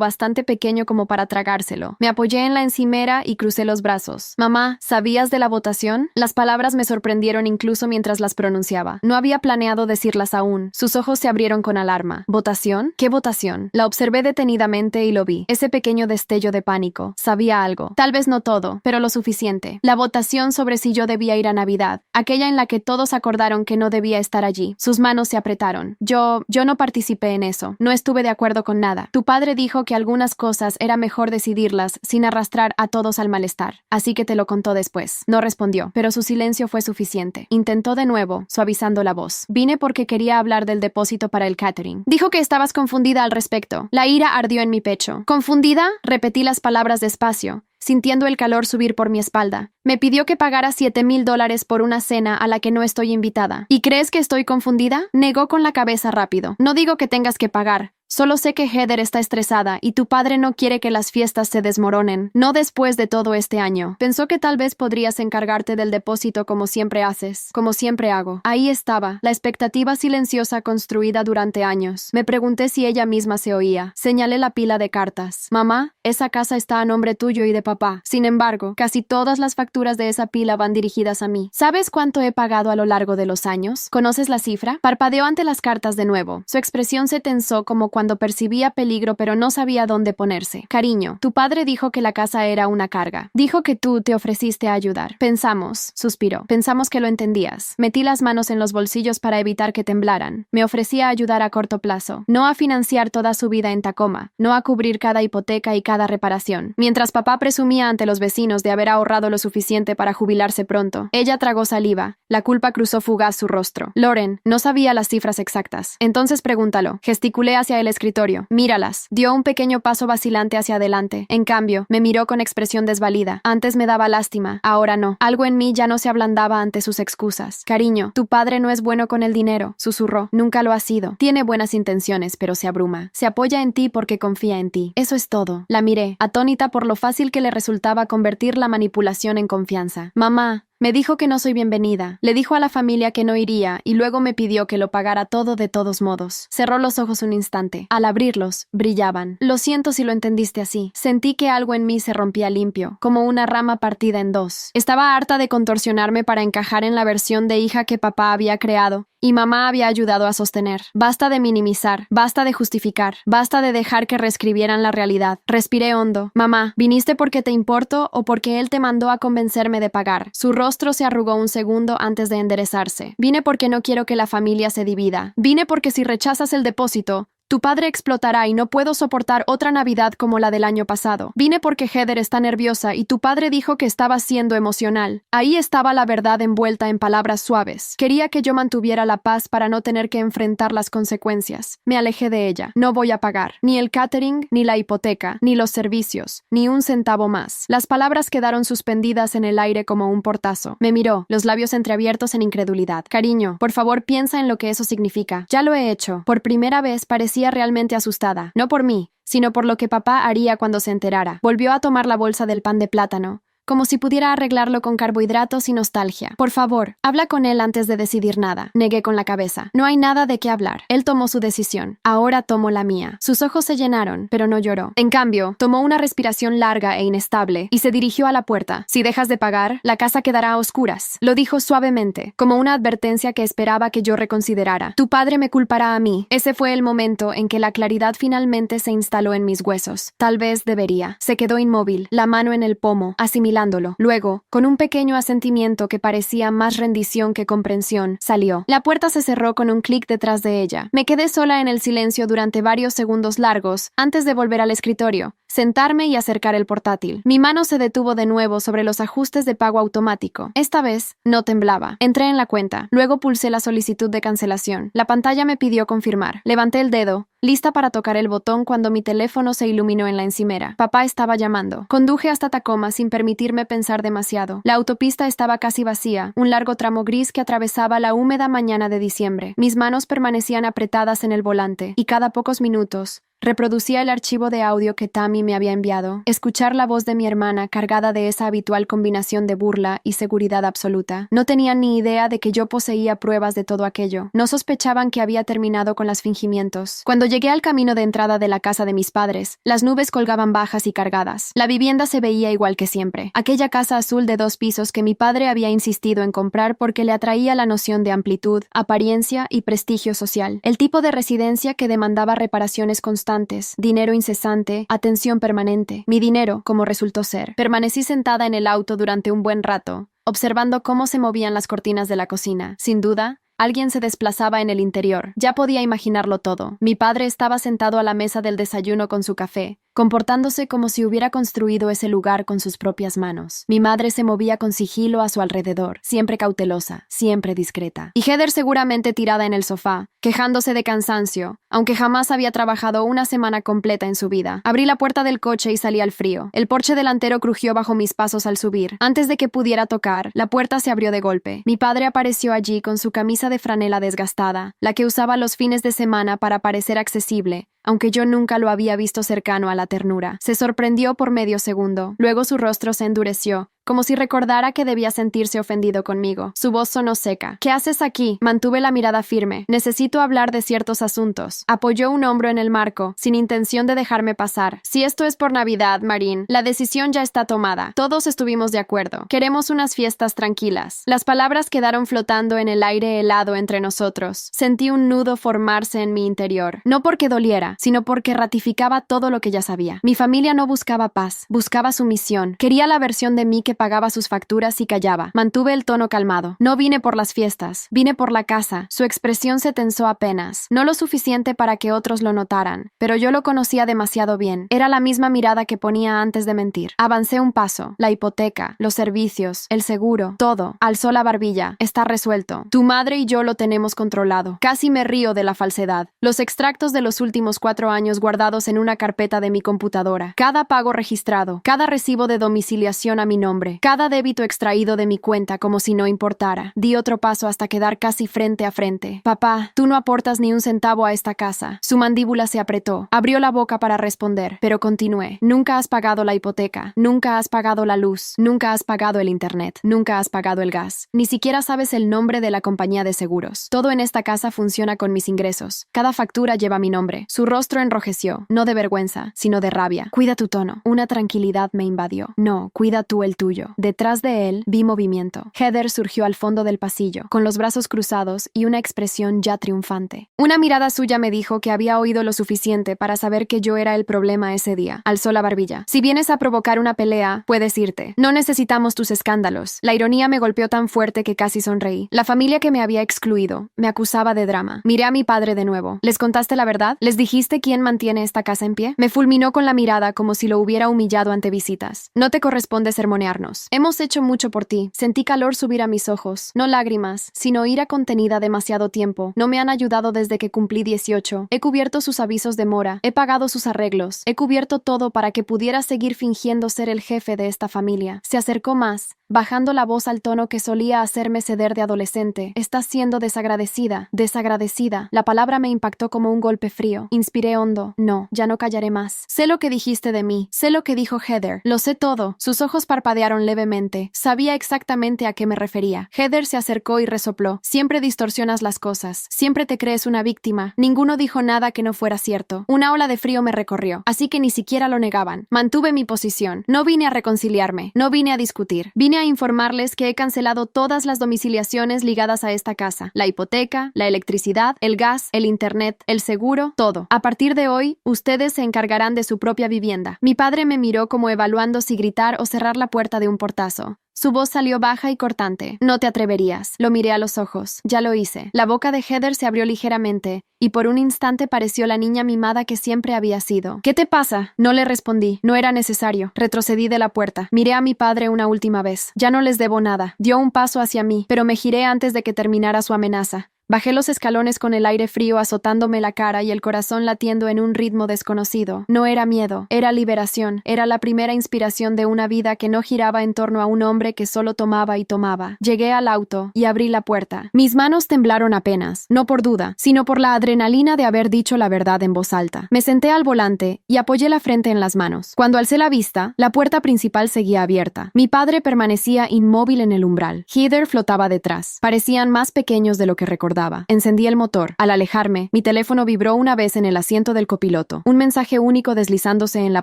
bastante pequeño como para tragárselo. Me apoyé en la encimera y crucé los brazos. Mamá, ¿sabías de la votación? Las palabras me sorprendieron incluso mientras las pronunciaba. No había planeado decirlas aún. Sus ojos se abrieron con alarma. ¿Votación? ¿Qué votación? La observé detenidamente y lo vi. Ese pequeño destello de pánico. Sabía algo. Tal vez no todo, pero lo suficiente. La votación sobre si yo debía ir a Navidad. Aquella en la que todos acordaron que no debía estar allí. Sus manos se apretaron. Yo no participé en eso. No estuve de acuerdo con nada. Tu padre dijo que algunas cosas era mejor decidirlas sin arrastrar a todos al malestar. Así que te lo contó después. No respondió, pero su silencio fue suficiente. Intentó de nuevo, suavizando la voz. Vine porque quería hablar del depósito para el catering. Dijo que estabas confundida al respecto. La ira ardió en mi pecho. ¿Confundida? Repetí las palabras despacio, sintiendo el calor subir por mi espalda. Me pidió que pagara $7,000 por una cena a la que no estoy invitada. ¿Y crees que estoy confundida? Negó con la cabeza rápido. No digo que tengas que pagar. Solo sé que Heather está estresada y tu padre no quiere que las fiestas se desmoronen. No después de todo este año. Pensó que tal vez podrías encargarte del depósito como siempre haces, como siempre hago. Ahí estaba, la expectativa silenciosa construida durante años. Me pregunté si ella misma se oía. Señalé la pila de cartas. Mamá, esa casa está a nombre tuyo y de papá. Sin embargo, casi todas las facturas de esa pila van dirigidas a mí. ¿Sabes cuánto he pagado a lo largo de los años? ¿Conoces la cifra? Parpadeó ante las cartas de nuevo. Su expresión se tensó como cuando percibía peligro pero no sabía dónde ponerse. Cariño, tu padre dijo que la casa era una carga. Dijo que tú te ofreciste a ayudar. Pensamos, suspiró. Pensamos que lo entendías. Metí las manos en los bolsillos para evitar que temblaran. Me ofrecía a ayudar a corto plazo. No a financiar toda su vida en Tacoma. No a cubrir cada hipoteca y cada reparación. Mientras papá presumía ante los vecinos de haber ahorrado lo suficiente para jubilarse pronto. Ella tragó saliva. La culpa cruzó fugaz su rostro. Lauren, no sabía las cifras exactas. Entonces pregúntalo. Gesticulé hacia el escritorio. Míralas. Dio un pequeño paso vacilante hacia adelante. En cambio, me miró con expresión desvalida. Antes me daba lástima. Ahora no. Algo en mí ya no se ablandaba ante sus excusas. Cariño, tu padre no es bueno con el dinero, susurró. Nunca lo ha sido. Tiene buenas intenciones, pero se abruma. Se apoya en ti porque confía en ti. Eso es todo. La miré, atónita por lo fácil que le resultaba convertir la manipulación en confianza. Mamá. Me dijo que no soy bienvenida. Le dijo a la familia que no iría y luego me pidió que lo pagara todo de todos modos. Cerró los ojos un instante. Al abrirlos, brillaban. Lo siento si lo entendiste así. Sentí que algo en mí se rompía limpio, como una rama partida en dos. Estaba harta de contorsionarme para encajar en la versión de hija que papá había creado y mamá había ayudado a sostener. Basta de minimizar, basta de justificar, basta de dejar que reescribieran la realidad. Respiré hondo. Mamá, ¿viniste porque te importo o porque él te mandó a convencerme de pagar? Su rostro se arrugó un segundo antes de enderezarse. Vine porque no quiero que la familia se divida. Vine porque si rechazas el depósito, tu padre explotará y no puedo soportar otra Navidad como la del año pasado. Vine porque Heather está nerviosa y tu padre dijo que estaba siendo emocional. Ahí estaba la verdad envuelta en palabras suaves. Quería que yo mantuviera la paz para no tener que enfrentar las consecuencias. Me alejé de ella. No voy a pagar. Ni el catering, ni la hipoteca, ni los servicios, ni un centavo más. Las palabras quedaron suspendidas en el aire como un portazo. Me miró, los labios entreabiertos en incredulidad. Cariño, por favor piensa en lo que eso significa. Ya lo he hecho. Por primera vez parecía realmente asustada, no por mí, sino por lo que papá haría cuando se enterara. Volvió a tomar la bolsa del pan de plátano, como si pudiera arreglarlo con carbohidratos y nostalgia. Por favor, habla con él antes de decidir nada. Negué con la cabeza. No hay nada de qué hablar. Él tomó su decisión. Ahora tomo la mía. Sus ojos se llenaron, pero no lloró. En cambio, tomó una respiración larga e inestable y se dirigió a la puerta. Si dejas de pagar, la casa quedará a oscuras. Lo dijo suavemente, como una advertencia que esperaba que yo reconsiderara. Tu padre me culpará a mí. Ese fue el momento en que la claridad finalmente se instaló en mis huesos. Tal vez debería. Se quedó inmóvil, la mano en el pomo, asimilando vigilándolo. Luego, con un pequeño asentimiento que parecía más rendición que comprensión, salió. La puerta se cerró con un clic detrás de ella. Me quedé sola en el silencio durante varios segundos largos antes de volver al escritorio, sentarme y acercar el portátil. Mi mano se detuvo de nuevo sobre los ajustes de pago automático. Esta vez, no temblaba. Entré en la cuenta. Luego pulsé la solicitud de cancelación. La pantalla me pidió confirmar. Levanté el dedo, lista para tocar el botón cuando mi teléfono se iluminó en la encimera. Papá estaba llamando. Conduje hasta Tacoma sin permitirme pensar demasiado. La autopista estaba casi vacía, un largo tramo gris que atravesaba la húmeda mañana de diciembre. Mis manos permanecían apretadas en el volante, y cada pocos minutos reproducía el archivo de audio que Tammy me había enviado. Escuchar la voz de mi hermana cargada de esa habitual combinación de burla y seguridad absoluta. No tenían ni idea de que yo poseía pruebas de todo aquello. No sospechaban que había terminado con los fingimientos. Cuando llegué al camino de entrada de la casa de mis padres, las nubes colgaban bajas y cargadas. La vivienda se veía igual que siempre. Aquella casa azul de 2 pisos que mi padre había insistido en comprar porque le atraía la noción de amplitud, apariencia y prestigio social. El tipo de residencia que demandaba reparaciones constantes, dinero incesante, atención permanente. Mi dinero, como resultó ser. Permanecí sentada en el auto durante un buen rato, observando cómo se movían las cortinas de la cocina. Sin duda, alguien se desplazaba en el interior. Ya podía imaginarlo todo. Mi padre estaba sentado a la mesa del desayuno con su café, comportándose como si hubiera construido ese lugar con sus propias manos. Mi madre se movía con sigilo a su alrededor, siempre cautelosa, siempre discreta. Y Heather seguramente tirada en el sofá, quejándose de cansancio, aunque jamás había trabajado una semana completa en su vida. Abrí la puerta del coche y salí al frío. El porche delantero crujió bajo mis pasos al subir. Antes de que pudiera tocar, la puerta se abrió de golpe. Mi padre apareció allí con su camisa de franela desgastada, la que usaba los fines de semana para parecer accesible, aunque yo nunca lo había visto cercano a la ternura. Se sorprendió por medio segundo. Luego su rostro se endureció, como si recordara que debía sentirse ofendido conmigo. Su voz sonó seca. ¿Qué haces aquí? Mantuve la mirada firme. Necesito hablar de ciertos asuntos. Apoyó un hombro en el marco, sin intención de dejarme pasar. Si esto es por Navidad, Marín, la decisión ya está tomada. Todos estuvimos de acuerdo. Queremos unas fiestas tranquilas. Las palabras quedaron flotando en el aire helado entre nosotros. Sentí un nudo formarse en mi interior. No porque doliera, sino porque ratificaba todo lo que ya sabía. Mi familia no buscaba paz, buscaba sumisión. Quería la versión de mí que pagaba sus facturas y callaba. Mantuve el tono calmado. No vine por las fiestas, vine por la casa. Su expresión se tensó apenas, no lo suficiente para que otros lo notaran, pero yo lo conocía demasiado bien. Era la misma mirada que ponía antes de mentir. Avancé un paso. La hipoteca, los servicios, el seguro, todo. Alzó la barbilla. Está resuelto. Tu madre y yo lo tenemos controlado. Casi me río de la falsedad. Los extractos de los últimos 4 años guardados en una carpeta de mi computadora. Cada pago registrado. Cada recibo de domiciliación a mi nombre. Cada débito extraído de mi cuenta como si no importara. Di otro paso hasta quedar casi frente a frente. Papá, tú no aportas ni un centavo a esta casa. Su mandíbula se apretó. Abrió la boca para responder, pero continué. Nunca has pagado la hipoteca. Nunca has pagado la luz. Nunca has pagado el internet. Nunca has pagado el gas. Ni siquiera sabes el nombre de la compañía de seguros. Todo en esta casa funciona con mis ingresos. Cada factura lleva mi nombre. Su rostro enrojeció, no de vergüenza, sino de rabia. Cuida tu tono. Una tranquilidad me invadió. No, cuida tú el tuyo. Detrás de él vi movimiento. Heather surgió al fondo del pasillo, con los brazos cruzados y una expresión ya triunfante. Una mirada suya me dijo que había oído lo suficiente para saber que yo era el problema ese día. Alzó la barbilla. Si vienes a provocar una pelea, puedes irte. No necesitamos tus escándalos. La ironía me golpeó tan fuerte que casi sonreí. La familia que me había excluido me acusaba de drama. Miré a mi padre de nuevo. ¿Les contaste la verdad? ¿Les dijiste quién mantiene esta casa en pie? Me fulminó con la mirada como si lo hubiera humillado ante visitas. No te corresponde sermonearnos. Hemos hecho mucho por ti. Sentí calor subir a mis ojos. No lágrimas, sino ira contenida demasiado tiempo. No me han ayudado desde que cumplí 18. He cubierto sus avisos de mora. He pagado sus arreglos. He cubierto todo para que pudiera seguir fingiendo ser el jefe de esta familia. Se acercó más, bajando la voz al tono que solía hacerme ceder de adolescente. Estás siendo desagradecida. Desagradecida. La palabra me impactó como un golpe frío. Inspiré hondo. No, ya no callaré más. Sé lo que dijiste de mí. Sé lo que dijo Heather. Lo sé todo. Sus ojos parpadearon levemente. Sabía exactamente a qué me refería. Heather se acercó y resopló. Siempre distorsionas las cosas. Siempre te crees una víctima. Ninguno dijo nada que no fuera cierto. Una ola de frío me recorrió, así que ni siquiera lo negaban. Mantuve mi posición. No vine a reconciliarme. No vine a discutir. Vine a informarles que he cancelado todas las domiciliaciones ligadas a esta casa. La hipoteca, la electricidad, el gas, el internet, el seguro, todo. A partir de hoy, ustedes se encargarán de su propia vivienda. Mi padre me miró como evaluando si gritar o cerrar la puerta de un portazo. Su voz salió baja y cortante. No te atreverías. Lo miré a los ojos. Ya lo hice. La boca de Heather se abrió ligeramente, y por un instante pareció la niña mimada que siempre había sido. ¿Qué te pasa? No le respondí. No era necesario. Retrocedí de la puerta. Miré a mi padre una última vez. Ya no les debo nada. Dio un paso hacia mí, pero me giré antes de que terminara su amenaza. Bajé los escalones con el aire frío azotándome la cara y el corazón latiendo en un ritmo desconocido. No era miedo, era liberación, era la primera inspiración de una vida que no giraba en torno a un hombre que solo tomaba y tomaba. Llegué al auto y abrí la puerta. Mis manos temblaron apenas, no por duda, sino por la adrenalina de haber dicho la verdad en voz alta. Me senté al volante y apoyé la frente en las manos. Cuando alcé la vista, la puerta principal seguía abierta. Mi padre permanecía inmóvil en el umbral. Heather flotaba detrás. Parecían más pequeños de lo que recordaba. Encendí el motor. Al alejarme, mi teléfono vibró una vez en el asiento del copiloto. Un mensaje único deslizándose en la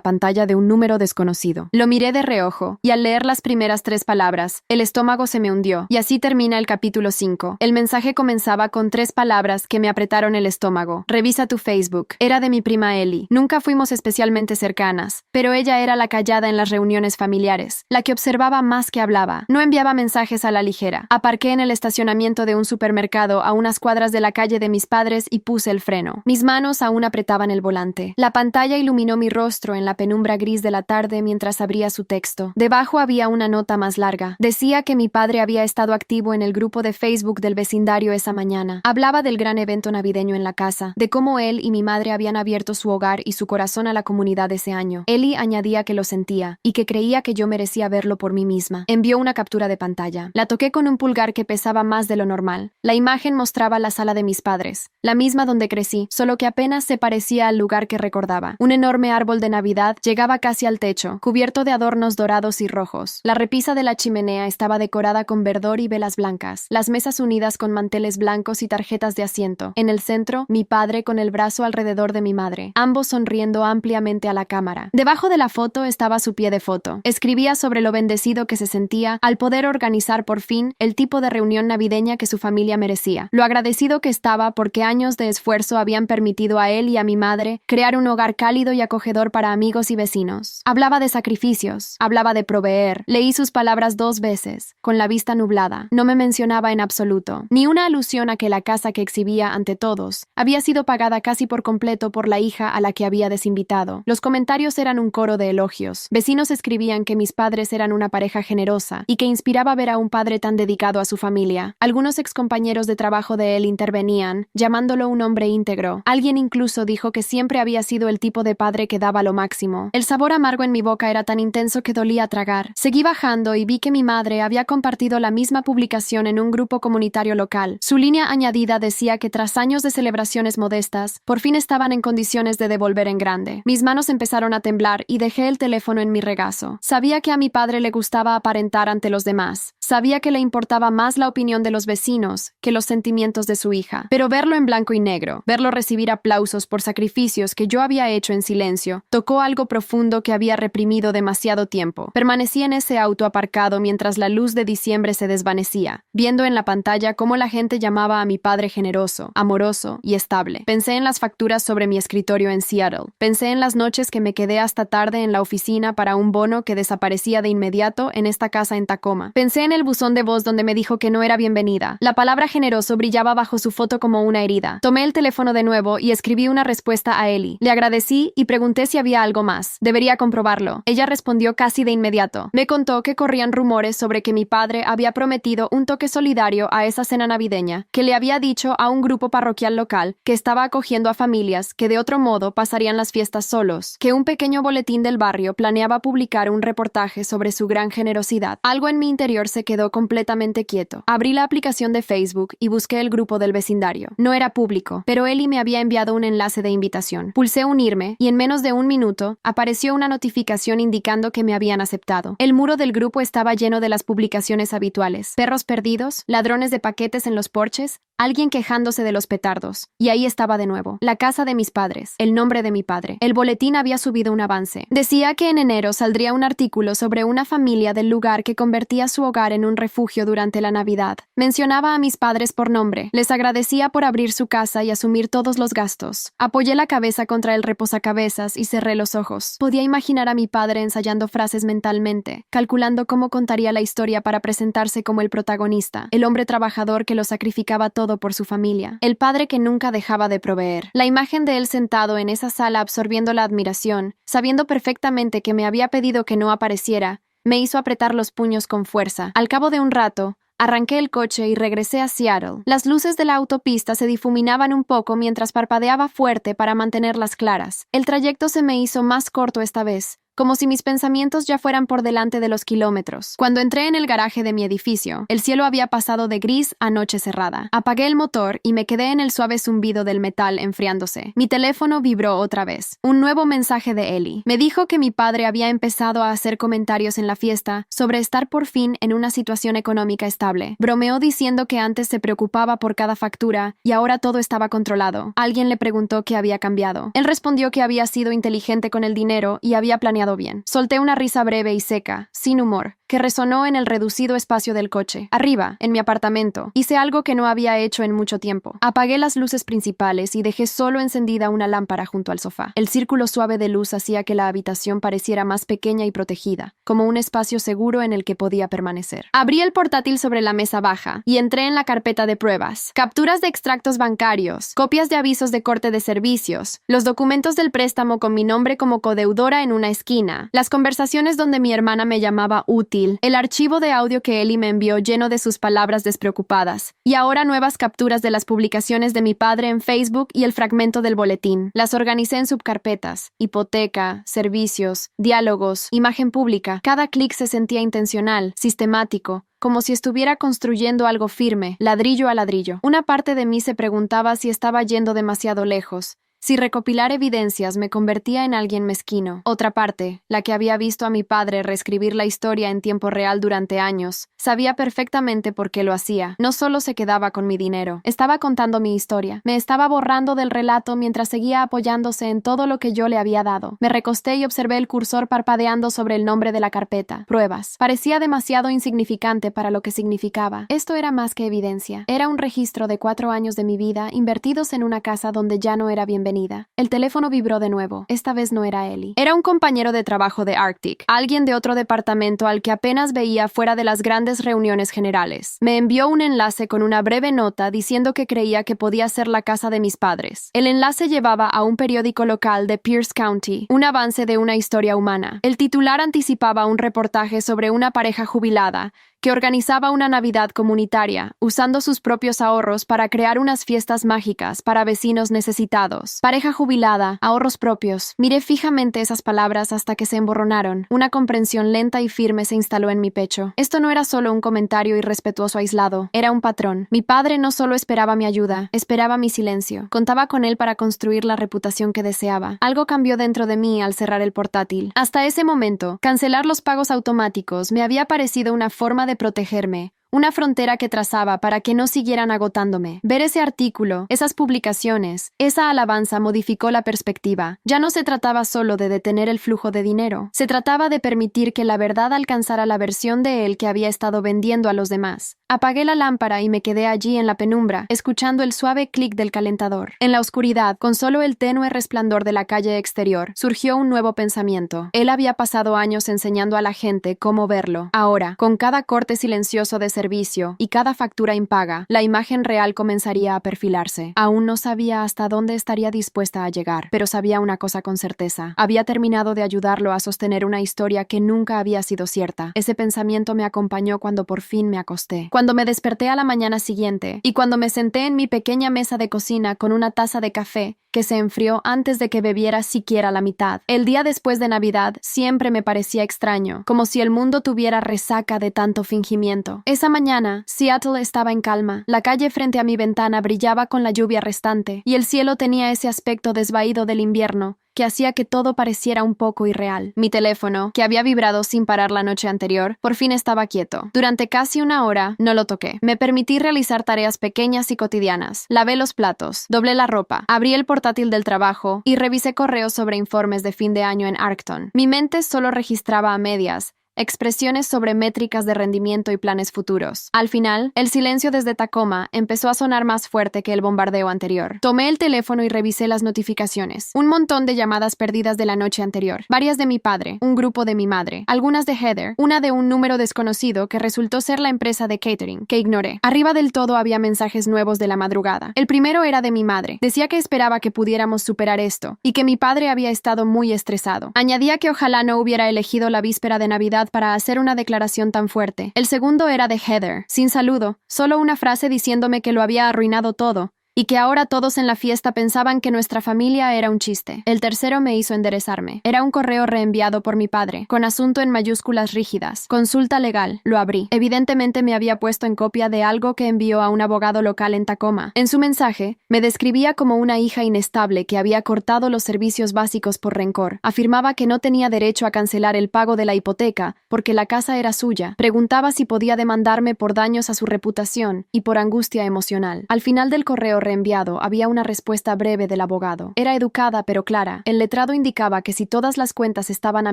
pantalla de un número desconocido. Lo miré de reojo, y al leer las primeras 3 palabras, el estómago se me hundió. Y así termina el capítulo 5. El mensaje comenzaba con 3 palabras que me apretaron el estómago. Revisa tu Facebook. Era de mi prima Ellie. Nunca fuimos especialmente cercanas, pero ella era la callada en las reuniones familiares, la que observaba más que hablaba. No enviaba mensajes a la ligera. Aparqué en el estacionamiento de un supermercado a unas cuadras de la calle de mis padres y puse el freno. Mis manos aún apretaban el volante. La pantalla iluminó mi rostro en la penumbra gris de la tarde mientras abría su texto. Debajo había una nota más larga. Decía que mi padre había estado activo en el grupo de Facebook del vecindario esa mañana. Hablaba del gran evento navideño en la casa, de cómo él y mi madre habían abierto su hogar y su corazón a la comunidad ese año. Ellie añadía que lo sentía y que creía que yo merecía verlo por mí misma. Envió una captura de pantalla. La toqué con un pulgar que pesaba más de lo normal. La imagen mostraba la sala de mis padres, la misma donde crecí, solo que apenas se parecía al lugar que recordaba. Un enorme árbol de Navidad llegaba casi al techo, cubierto de adornos dorados y rojos. La repisa de la chimenea estaba decorada con verdor y velas blancas, las mesas unidas con manteles blancos y tarjetas de asiento. En el centro, mi padre con el brazo alrededor de mi madre, ambos sonriendo ampliamente a la cámara. Debajo de la foto estaba su pie de foto. Escribía sobre lo bendecido que se sentía al poder organizar por fin el tipo de reunión navideña que su familia merecía. Lo agradecido que estaba porque años de esfuerzo habían permitido a él y a mi madre crear un hogar cálido y acogedor para amigos y vecinos. Hablaba de sacrificios, hablaba de proveer. Leí sus palabras 2 veces, con la vista nublada. No me mencionaba en absoluto, ni una alusión a que la casa que exhibía ante todos había sido pagada casi por completo por la hija a la que había desinvitado. Los comentarios eran un coro de elogios. Vecinos escribían que mis padres eran una pareja generosa y que inspiraba ver a un padre tan dedicado a su familia. Algunos excompañeros de trabajo de él intervenían, llamándolo un hombre íntegro. Alguien incluso dijo que siempre había sido el tipo de padre que daba lo máximo. El sabor amargo en mi boca era tan intenso que dolía tragar. Seguí bajando y vi que mi madre había compartido la misma publicación en un grupo comunitario local. Su línea añadida decía que tras años de celebraciones modestas, por fin estaban en condiciones de devolver en grande. Mis manos empezaron a temblar y dejé el teléfono en mi regazo. Sabía que a mi padre le gustaba aparentar ante los demás. Sabía que le importaba más la opinión de los vecinos que los sentimientos de su hija. Pero verlo en blanco y negro, verlo recibir aplausos por sacrificios que yo había hecho en silencio, tocó algo profundo que había reprimido demasiado tiempo. Permanecí en ese auto aparcado mientras la luz de diciembre se desvanecía, viendo en la pantalla cómo la gente llamaba a mi padre generoso, amoroso y estable. Pensé en las facturas sobre mi escritorio en Seattle. Pensé en las noches que me quedé hasta tarde en la oficina para un bono que desaparecía de inmediato en esta casa en Tacoma. Pensé en el buzón de voz donde me dijo que no era bienvenida. La palabra generoso brillaba bajo su foto como una herida. Tomé el teléfono de nuevo y escribí una respuesta a Ellie. Le agradecí y pregunté si había algo más. Debería comprobarlo. Ella respondió casi de inmediato. Me contó que corrían rumores sobre que mi padre había prometido un toque solidario a esa cena navideña, que le había dicho a un grupo parroquial local que estaba acogiendo a familias que de otro modo pasarían las fiestas solos, que un pequeño boletín del barrio planeaba publicar un reportaje sobre su gran generosidad. Algo en mi interior se quedó completamente quieto. Abrí la aplicación de Facebook y busqué el grupo del vecindario. No era público, pero Ellie me había enviado un enlace de invitación. Pulsé unirme y en menos de un minuto apareció una notificación indicando que me habían aceptado. El muro del grupo estaba lleno de las publicaciones habituales: perros perdidos, ladrones de paquetes en los porches, alguien quejándose de los petardos. Y ahí estaba de nuevo, la casa de mis padres, el nombre de mi padre. El boletín había subido un avance. Decía que en enero saldría un artículo sobre una familia del lugar que convertía su hogar en un refugio durante la Navidad. Mencionaba a mis padres por nombre. Les agradecía por abrir su casa y asumir todos los gastos. Apoyé la cabeza contra el reposacabezas y cerré los ojos. Podía imaginar a mi padre ensayando frases mentalmente, calculando cómo contaría la historia para presentarse como el protagonista, el hombre trabajador que lo sacrificaba todo por su familia, el padre que nunca dejaba de proveer. La imagen de él sentado en esa sala absorbiendo la admiración, sabiendo perfectamente que me había pedido que no apareciera, me hizo apretar los puños con fuerza. Al cabo de un rato, arranqué el coche y regresé a Seattle. Las luces de la autopista se difuminaban un poco mientras parpadeaba fuerte para mantenerlas claras. El trayecto se me hizo más corto esta vez, como si mis pensamientos ya fueran por delante de los kilómetros. Cuando entré en el garaje de mi edificio, el cielo había pasado de gris a noche cerrada. Apagué el motor y me quedé en el suave zumbido del metal enfriándose. Mi teléfono vibró otra vez. Un nuevo mensaje de Ellie. Me dijo que mi padre había empezado a hacer comentarios en la fiesta sobre estar por fin en una situación económica estable. Bromeó diciendo que antes se preocupaba por cada factura y ahora todo estaba controlado. Alguien le preguntó qué había cambiado. Él respondió que había sido inteligente con el dinero y había planeado bien. Solté una risa breve y seca, sin humor, que resonó en el reducido espacio del coche. Arriba, en mi apartamento, hice algo que no había hecho en mucho tiempo. Apagué las luces principales y dejé solo encendida una lámpara junto al sofá. El círculo suave de luz hacía que la habitación pareciera más pequeña y protegida, como un espacio seguro en el que podía permanecer. Abrí el portátil sobre la mesa baja y entré en la carpeta de pruebas. Capturas de extractos bancarios, copias de avisos de corte de servicios, los documentos del préstamo con mi nombre como codeudora en una esquina, las conversaciones donde mi hermana me llamaba útil, el archivo de audio que Ellie me envió lleno de sus palabras despreocupadas, y ahora nuevas capturas de las publicaciones de mi padre en Facebook y el fragmento del boletín. Las organicé en subcarpetas: hipoteca, servicios, diálogos, imagen pública. Cada clic se sentía intencional, sistemático, como si estuviera construyendo algo firme, ladrillo a ladrillo. Una parte de mí se preguntaba si estaba yendo demasiado lejos, si recopilar evidencias me convertía en alguien mezquino. Otra parte, la que había visto a mi padre reescribir la historia en tiempo real durante años, sabía perfectamente por qué lo hacía. No solo se quedaba con mi dinero, estaba contando mi historia. Me estaba borrando del relato mientras seguía apoyándose en todo lo que yo le había dado. Me recosté y observé el cursor parpadeando sobre el nombre de la carpeta. Pruebas. Parecía demasiado insignificante para lo que significaba. Esto era más que evidencia. Era un registro de 4 años de mi vida invertidos en una casa donde ya no era bienvenida. El teléfono vibró de nuevo. Esta vez no era Ellie. Era un compañero de trabajo de Arctic, alguien de otro departamento al que apenas veía fuera de las grandes reuniones generales. Me envió un enlace con una breve nota diciendo que creía que podía ser la casa de mis padres. El enlace llevaba a un periódico local de Pierce County, un avance de una historia humana. El titular anticipaba un reportaje sobre una pareja jubilada que organizaba una Navidad comunitaria, usando sus propios ahorros para crear unas fiestas mágicas para vecinos necesitados. Pareja jubilada, ahorros propios. Miré fijamente esas palabras hasta que se emborronaron. Una comprensión lenta y firme se instaló en mi pecho. Esto no era solo un comentario irrespetuoso aislado, era un patrón. Mi padre no solo esperaba mi ayuda, esperaba mi silencio. Contaba con él para construir la reputación que deseaba. Algo cambió dentro de mí al cerrar el portátil. Hasta ese momento, cancelar los pagos automáticos me había parecido una forma de protegerme, una frontera que trazaba para que no siguieran agotándome. Ver ese artículo, esas publicaciones, esa alabanza modificó la perspectiva. Ya no se trataba solo de detener el flujo de dinero. Se trataba de permitir que la verdad alcanzara la versión de él que había estado vendiendo a los demás. Apagué la lámpara y me quedé allí en la penumbra, escuchando el suave clic del calentador. En la oscuridad, con solo el tenue resplandor de la calle exterior, surgió un nuevo pensamiento. Él había pasado años enseñando a la gente cómo verlo. Ahora, con cada corte silencioso de servicio y cada factura impaga, la imagen real comenzaría a perfilarse. Aún no sabía hasta dónde estaría dispuesta a llegar, pero sabía una cosa con certeza. Había terminado de ayudarlo a sostener una historia que nunca había sido cierta. Ese pensamiento me acompañó cuando por fin me acosté. Cuando me desperté a la mañana siguiente, y cuando me senté en mi pequeña mesa de cocina con una taza de café, que se enfrió antes de que bebiera siquiera la mitad. El día después de Navidad siempre me parecía extraño, como si el mundo tuviera resaca de tanto fingimiento. Esa Esa mañana, Seattle estaba en calma. La calle frente a mi ventana brillaba con la lluvia restante, y el cielo tenía ese aspecto desvaído del invierno que hacía que todo pareciera un poco irreal. Mi teléfono, que había vibrado sin parar la noche anterior, por fin estaba quieto. Durante casi una hora no lo toqué. Me permití realizar tareas pequeñas y cotidianas. Lavé los platos, doblé la ropa, abrí el portátil del trabajo y revisé correos sobre informes de fin de año en Arcton. Mi mente solo registraba a medias expresiones sobre métricas de rendimiento y planes futuros. Al final, el silencio desde Tacoma empezó a sonar más fuerte que el bombardeo anterior. Tomé el teléfono y revisé las notificaciones. Un montón de llamadas perdidas de la noche anterior. Varias de mi padre, un grupo de mi madre, algunas de Heather, una de un número desconocido que resultó ser la empresa de catering, que ignoré. Arriba del todo había mensajes nuevos de la madrugada. El primero era de mi madre. Decía que esperaba que pudiéramos superar esto, y que mi padre había estado muy estresado. Añadía que ojalá no hubiera elegido la víspera de Navidad para hacer una declaración tan fuerte. El segundo era de Heather, sin saludo, solo una frase diciéndome que lo había arruinado todo, y que ahora todos en la fiesta pensaban que nuestra familia era un chiste. El tercero me hizo enderezarme. Era un correo reenviado por mi padre, con asunto en mayúsculas rígidas. Consulta legal. Lo abrí. Evidentemente me había puesto en copia de algo que envió a un abogado local en Tacoma. En su mensaje, me describía como una hija inestable que había cortado los servicios básicos por rencor. Afirmaba que no tenía derecho a cancelar el pago de la hipoteca porque la casa era suya. Preguntaba si podía demandarme por daños a su reputación y por angustia emocional. Al final del correo reenviado había una respuesta breve del abogado. Era educada pero clara. El letrado indicaba que si todas las cuentas estaban a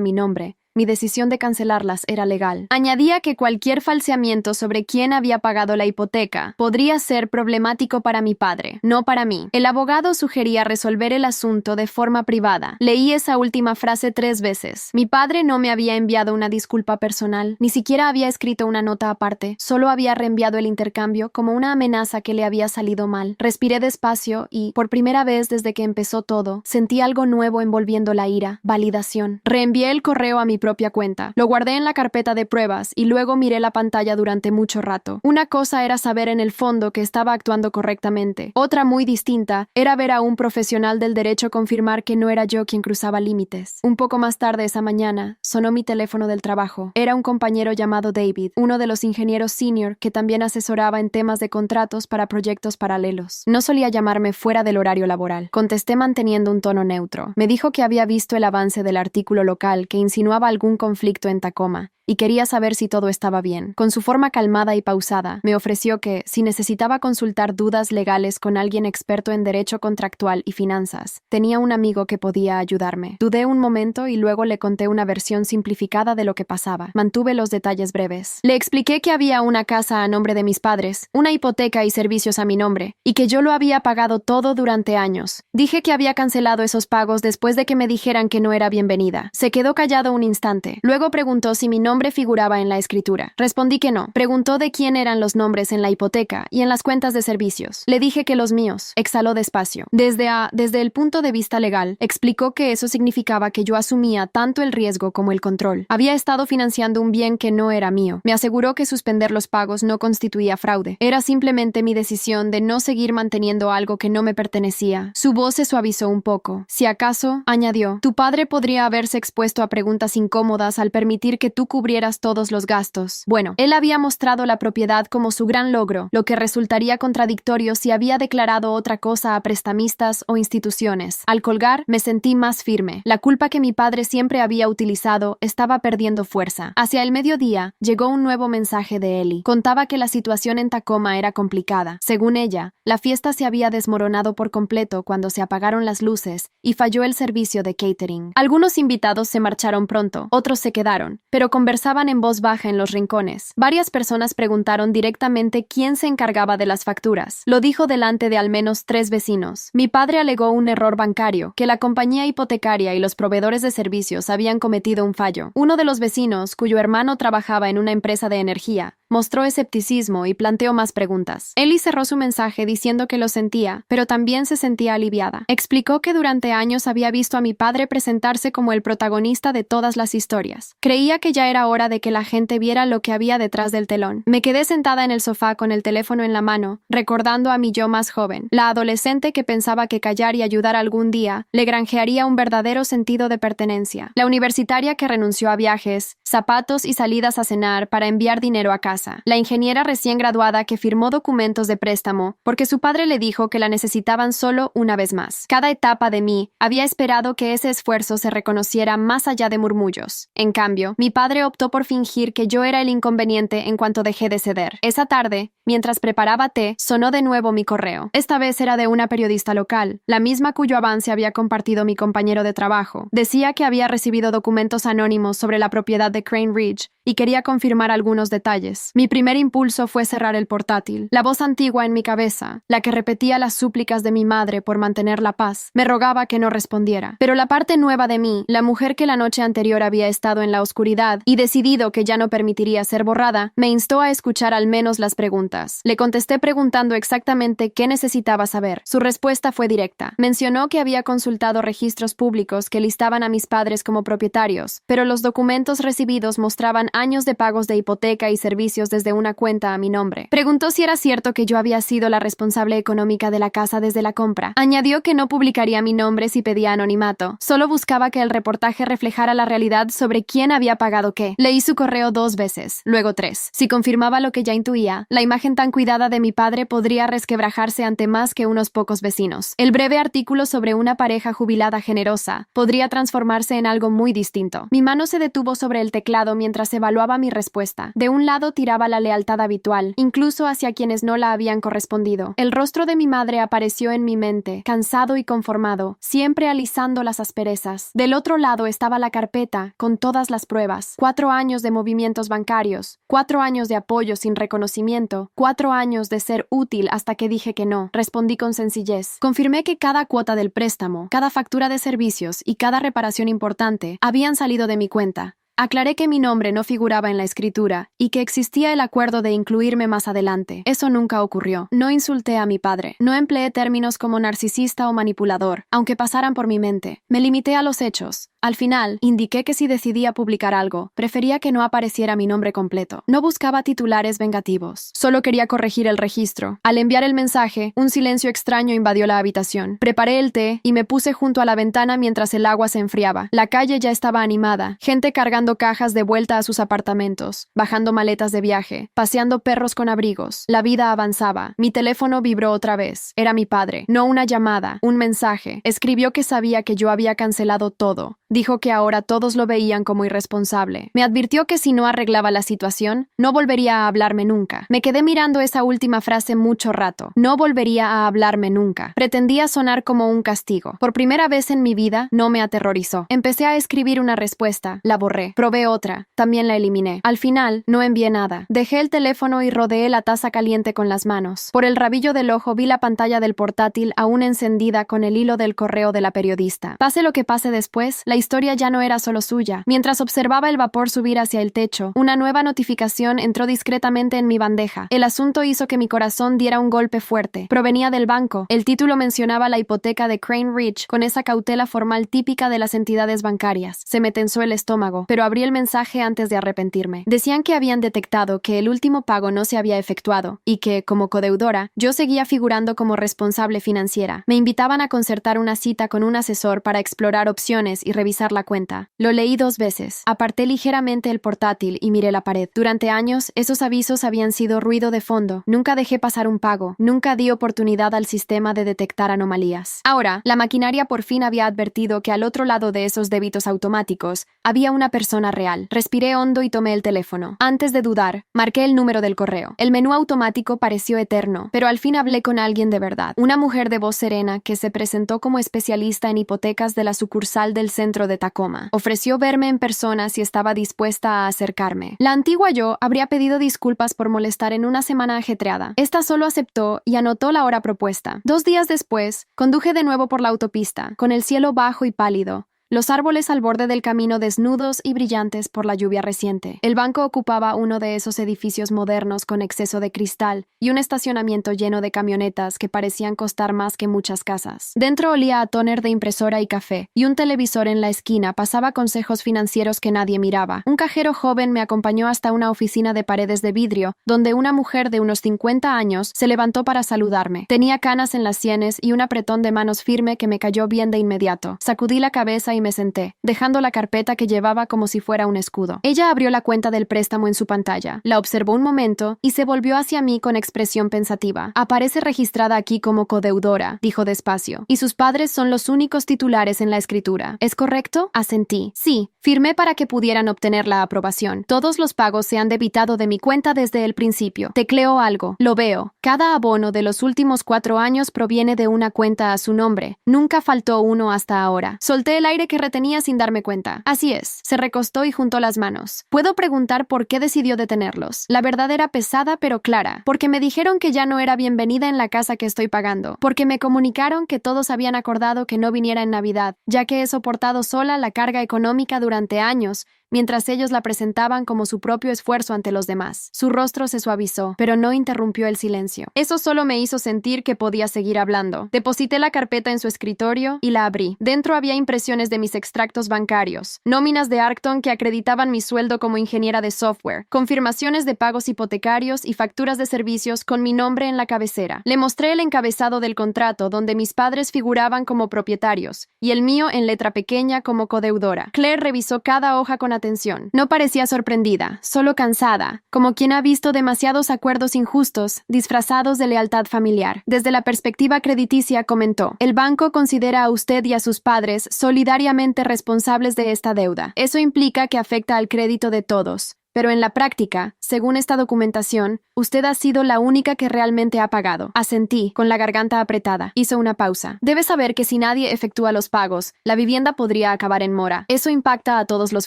mi nombre, mi decisión de cancelarlas era legal. Añadía que cualquier falseamiento sobre quién había pagado la hipoteca podría ser problemático para mi padre, no para mí. El abogado sugería resolver el asunto de forma privada. Leí esa última frase 3 veces. Mi padre no me había enviado una disculpa personal, ni siquiera había escrito una nota aparte, solo había reenviado el intercambio como una amenaza que le había salido mal. Respiré despacio y, por primera vez desde que empezó todo, sentí algo nuevo envolviendo la ira, validación. Reenvié el correo a mi propia cuenta. Lo guardé en la carpeta de pruebas y luego miré la pantalla durante mucho rato. Una cosa era saber en el fondo que estaba actuando correctamente. Otra muy distinta era ver a un profesional del derecho confirmar que no era yo quien cruzaba límites. Un poco más tarde esa mañana, sonó mi teléfono del trabajo. Era un compañero llamado David, uno de los ingenieros senior que también asesoraba en temas de contratos para proyectos paralelos. No solía llamarme fuera del horario laboral. Contesté manteniendo un tono neutro. Me dijo que había visto el avance del artículo local que insinuaba algún conflicto en Tacoma y quería saber si todo estaba bien. Con su forma calmada y pausada, me ofreció que, si necesitaba consultar dudas legales con alguien experto en derecho contractual y finanzas, tenía un amigo que podía ayudarme. Dudé un momento y luego le conté una versión simplificada de lo que pasaba. Mantuve los detalles breves. Le expliqué que había una casa a nombre de mis padres, una hipoteca y servicios a mi nombre, y que yo lo había pagado todo durante años. Dije que había cancelado esos pagos después de que me dijeran que no era bienvenida. Se quedó callado un instante. Luego preguntó si mi nombre figuraba en la escritura. Respondí que no. Preguntó de quién eran los nombres en la hipoteca y en las cuentas de servicios. Le dije que los míos. Exhaló despacio. Desde el punto de vista legal, explicó que eso significaba que yo asumía tanto el riesgo como el control. Había estado financiando un bien que no era mío. Me aseguró que suspender los pagos no constituía fraude. Era simplemente mi decisión de no seguir manteniendo algo que no me pertenecía. Su voz se suavizó un poco. Si acaso, añadió, tu padre podría haberse expuesto a preguntas incómodas al permitir que tú cubrieras todos los gastos. Bueno, él había mostrado la propiedad como su gran logro, lo que resultaría contradictorio si había declarado otra cosa a prestamistas o instituciones. Al colgar, me sentí más firme. La culpa que mi padre siempre había utilizado estaba perdiendo fuerza. Hacia el mediodía, llegó un nuevo mensaje de Ellie. Contaba que la situación en Tacoma era complicada. Según ella, la fiesta se había desmoronado por completo cuando se apagaron las luces y falló el servicio de catering. Algunos invitados se marcharon pronto, otros se quedaron, pero conversaban en voz baja en los rincones. Varias personas preguntaron directamente quién se encargaba de las facturas. Lo dijo delante de al menos 3 vecinos. Mi padre alegó un error bancario, que la compañía hipotecaria y los proveedores de servicios habían cometido un fallo. Uno de los vecinos, cuyo hermano trabajaba en una empresa de energía, mostró escepticismo y planteó más preguntas. Ellie cerró su mensaje diciendo que lo sentía, pero también se sentía aliviada. Explicó que durante años había visto a mi padre presentarse como el protagonista de todas las historias. Creía que ya era hora de que la gente viera lo que había detrás del telón. Me quedé sentada en el sofá con el teléfono en la mano, recordando a mi yo más joven, la adolescente que pensaba que callar y ayudar algún día le granjearía un verdadero sentido de pertenencia. La universitaria que renunció a viajes, zapatos y salidas a cenar para enviar dinero a casa. casa, la ingeniera recién graduada que firmó documentos de préstamo porque su padre le dijo que la necesitaban solo una vez más. Cada etapa de mí había esperado que ese esfuerzo se reconociera más allá de murmullos. En cambio, mi padre optó por fingir que yo era el inconveniente en cuanto dejé de ceder. Esa tarde, mientras preparaba té, sonó de nuevo mi correo. Esta vez era de una periodista local, la misma cuyo avance había compartido mi compañero de trabajo. Decía que había recibido documentos anónimos sobre la propiedad de Crane Ridge y quería confirmar algunos detalles. Mi primer impulso fue cerrar el portátil. La voz antigua en mi cabeza, la que repetía las súplicas de mi madre por mantener la paz, me rogaba que no respondiera. Pero la parte nueva de mí, la mujer que la noche anterior había estado en la oscuridad y decidido que ya no permitiría ser borrada, me instó a escuchar al menos las preguntas. Le contesté preguntando exactamente qué necesitaba saber. Su respuesta fue directa. Mencionó que había consultado registros públicos que listaban a mis padres como propietarios, pero los documentos recibidos mostraban años de pagos de hipoteca y servicios desde una cuenta a mi nombre. Preguntó si era cierto que yo había sido la responsable económica de la casa desde la compra. Añadió que no publicaría mi nombre si pedía anonimato. Solo buscaba que el reportaje reflejara la realidad sobre quién había pagado qué. Leí su correo 2 veces, luego 3. Si confirmaba lo que ya intuía, la imagen tan cuidada de mi padre podría resquebrajarse ante más que unos pocos vecinos. El breve artículo sobre una pareja jubilada generosa podría transformarse en algo muy distinto. Mi mano se detuvo sobre el teclado mientras evaluaba mi respuesta. De un lado tiraba la lealtad habitual, incluso hacia quienes no la habían correspondido. El rostro de mi madre apareció en mi mente, cansado y conformado, siempre alisando las asperezas. Del otro lado estaba la carpeta, con todas las pruebas. 4 años de movimientos bancarios, 4 años de apoyo sin reconocimiento, 4 años de ser útil hasta que dije que no. Respondí con sencillez. Confirmé que cada cuota del préstamo, cada factura de servicios y cada reparación importante habían salido de mi cuenta. Aclaré que mi nombre no figuraba en la escritura y que existía el acuerdo de incluirme más adelante. Eso nunca ocurrió. No insulté a mi padre. No empleé términos como narcisista o manipulador, aunque pasaran por mi mente. Me limité a los hechos. Al final, indiqué que si decidía publicar algo, prefería que no apareciera mi nombre completo. No buscaba titulares vengativos. Solo quería corregir el registro. Al enviar el mensaje, un silencio extraño invadió la habitación. Preparé el té y me puse junto a la ventana mientras el agua se enfriaba. La calle ya estaba animada. Gente cargando cajas de vuelta a sus apartamentos, bajando maletas de viaje, paseando perros con abrigos. La vida avanzaba. Mi teléfono vibró otra vez. Era mi padre. No una llamada, un mensaje. Escribió que sabía que yo había cancelado todo. Dijo que ahora todos lo veían como irresponsable. Me advirtió que si no arreglaba la situación, no volvería a hablarme nunca. Me quedé mirando esa última frase mucho rato. No volvería a hablarme nunca. Pretendía sonar como un castigo. Por primera vez en mi vida, no me aterrorizó. Empecé a escribir una respuesta. La borré. Probé otra. También la eliminé. Al final, no envié nada. Dejé el teléfono y rodeé la taza caliente con las manos. Por el rabillo del ojo vi la pantalla del portátil aún encendida con el hilo del correo de la periodista. Pase lo que pase después, la historia ya no era solo suya. Mientras observaba el vapor subir hacia el techo, una nueva notificación entró discretamente en mi bandeja. El asunto hizo que mi corazón diera un golpe fuerte. Provenía del banco. El título mencionaba la hipoteca de Crane Ridge con esa cautela formal típica de las entidades bancarias. Se me tensó el estómago, pero abrí el mensaje antes de arrepentirme. Decían que habían detectado que el último pago no se había efectuado y que, como codeudora, yo seguía figurando como responsable financiera. Me invitaban a concertar una cita con un asesor para explorar opciones y revisar la cuenta. Lo leí 2 veces. Aparté ligeramente el portátil y miré la pared. Durante años, esos avisos habían sido ruido de fondo. Nunca dejé pasar un pago. Nunca di oportunidad al sistema de detectar anomalías. Ahora, la maquinaria por fin había advertido que al otro lado de esos débitos automáticos había una persona real. Respiré hondo y tomé el teléfono. Antes de dudar, marqué el número del correo. El menú automático pareció eterno, pero al fin hablé con alguien de verdad. Una mujer de voz serena que se presentó como especialista en hipotecas de la sucursal del centro de Tacoma. Ofreció verme en persona si estaba dispuesta a acercarme. La antigua yo habría pedido disculpas por molestar en una semana ajetreada. Esta solo aceptó y anotó la hora propuesta. 2 días después, conduje de nuevo por la autopista, con el cielo bajo y pálido. Los árboles al borde del camino desnudos y brillantes por la lluvia reciente. El banco ocupaba uno de esos edificios modernos con exceso de cristal y un estacionamiento lleno de camionetas que parecían costar más que muchas casas. Dentro olía a tóner de impresora y café, y un televisor en la esquina pasaba consejos financieros que nadie miraba. Un cajero joven me acompañó hasta una oficina de paredes de vidrio, donde una mujer de unos 50 años se levantó para saludarme. Tenía canas en las sienes y un apretón de manos firme que me cayó bien de inmediato. Sacudí la cabeza y me senté, dejando la carpeta que llevaba como si fuera un escudo. Ella abrió la cuenta del préstamo en su pantalla, la observó un momento y se volvió hacia mí con expresión pensativa. Aparece registrada aquí como codeudora, dijo despacio, y sus padres son los únicos titulares en la escritura. ¿Es correcto? Asentí. Sí, firmé para que pudieran obtener la aprobación. Todos los pagos se han debitado de mi cuenta desde el principio. Tecleo algo. Lo veo. Cada abono de los últimos 4 años proviene de una cuenta a su nombre. Nunca faltó uno hasta ahora. Solté el aire que retenía sin darme cuenta. Así es. Se recostó y juntó las manos. Puedo preguntar por qué decidió detenerlos. La verdad era pesada pero clara. Porque me dijeron que ya no era bienvenida en la casa que estoy pagando. Porque me comunicaron que todos habían acordado que no viniera en Navidad, ya que he soportado sola la carga económica durante años, mientras ellos la presentaban como su propio esfuerzo ante los demás. Su rostro se suavizó, pero no interrumpió el silencio. Eso solo me hizo sentir que podía seguir hablando. Deposité la carpeta en su escritorio y la abrí. Dentro había impresiones de mis extractos bancarios, nóminas de Arcton que acreditaban mi sueldo como ingeniera de software, confirmaciones de pagos hipotecarios y facturas de servicios con mi nombre en la cabecera. Le mostré el encabezado del contrato donde mis padres figuraban como propietarios y el mío en letra pequeña como codeudora. Claire revisó cada hoja con atención. No parecía sorprendida, solo cansada, como quien ha visto demasiados acuerdos injustos disfrazados de lealtad familiar. Desde la perspectiva crediticia comentó: el banco considera a usted y a sus padres solidariamente responsables de esta deuda. Eso implica que afecta al crédito de todos. Pero en la práctica, según esta documentación, usted ha sido la única que realmente ha pagado. Asentí, con la garganta apretada. Hizo una pausa. Debe saber que si nadie efectúa los pagos, la vivienda podría acabar en mora. Eso impacta a todos los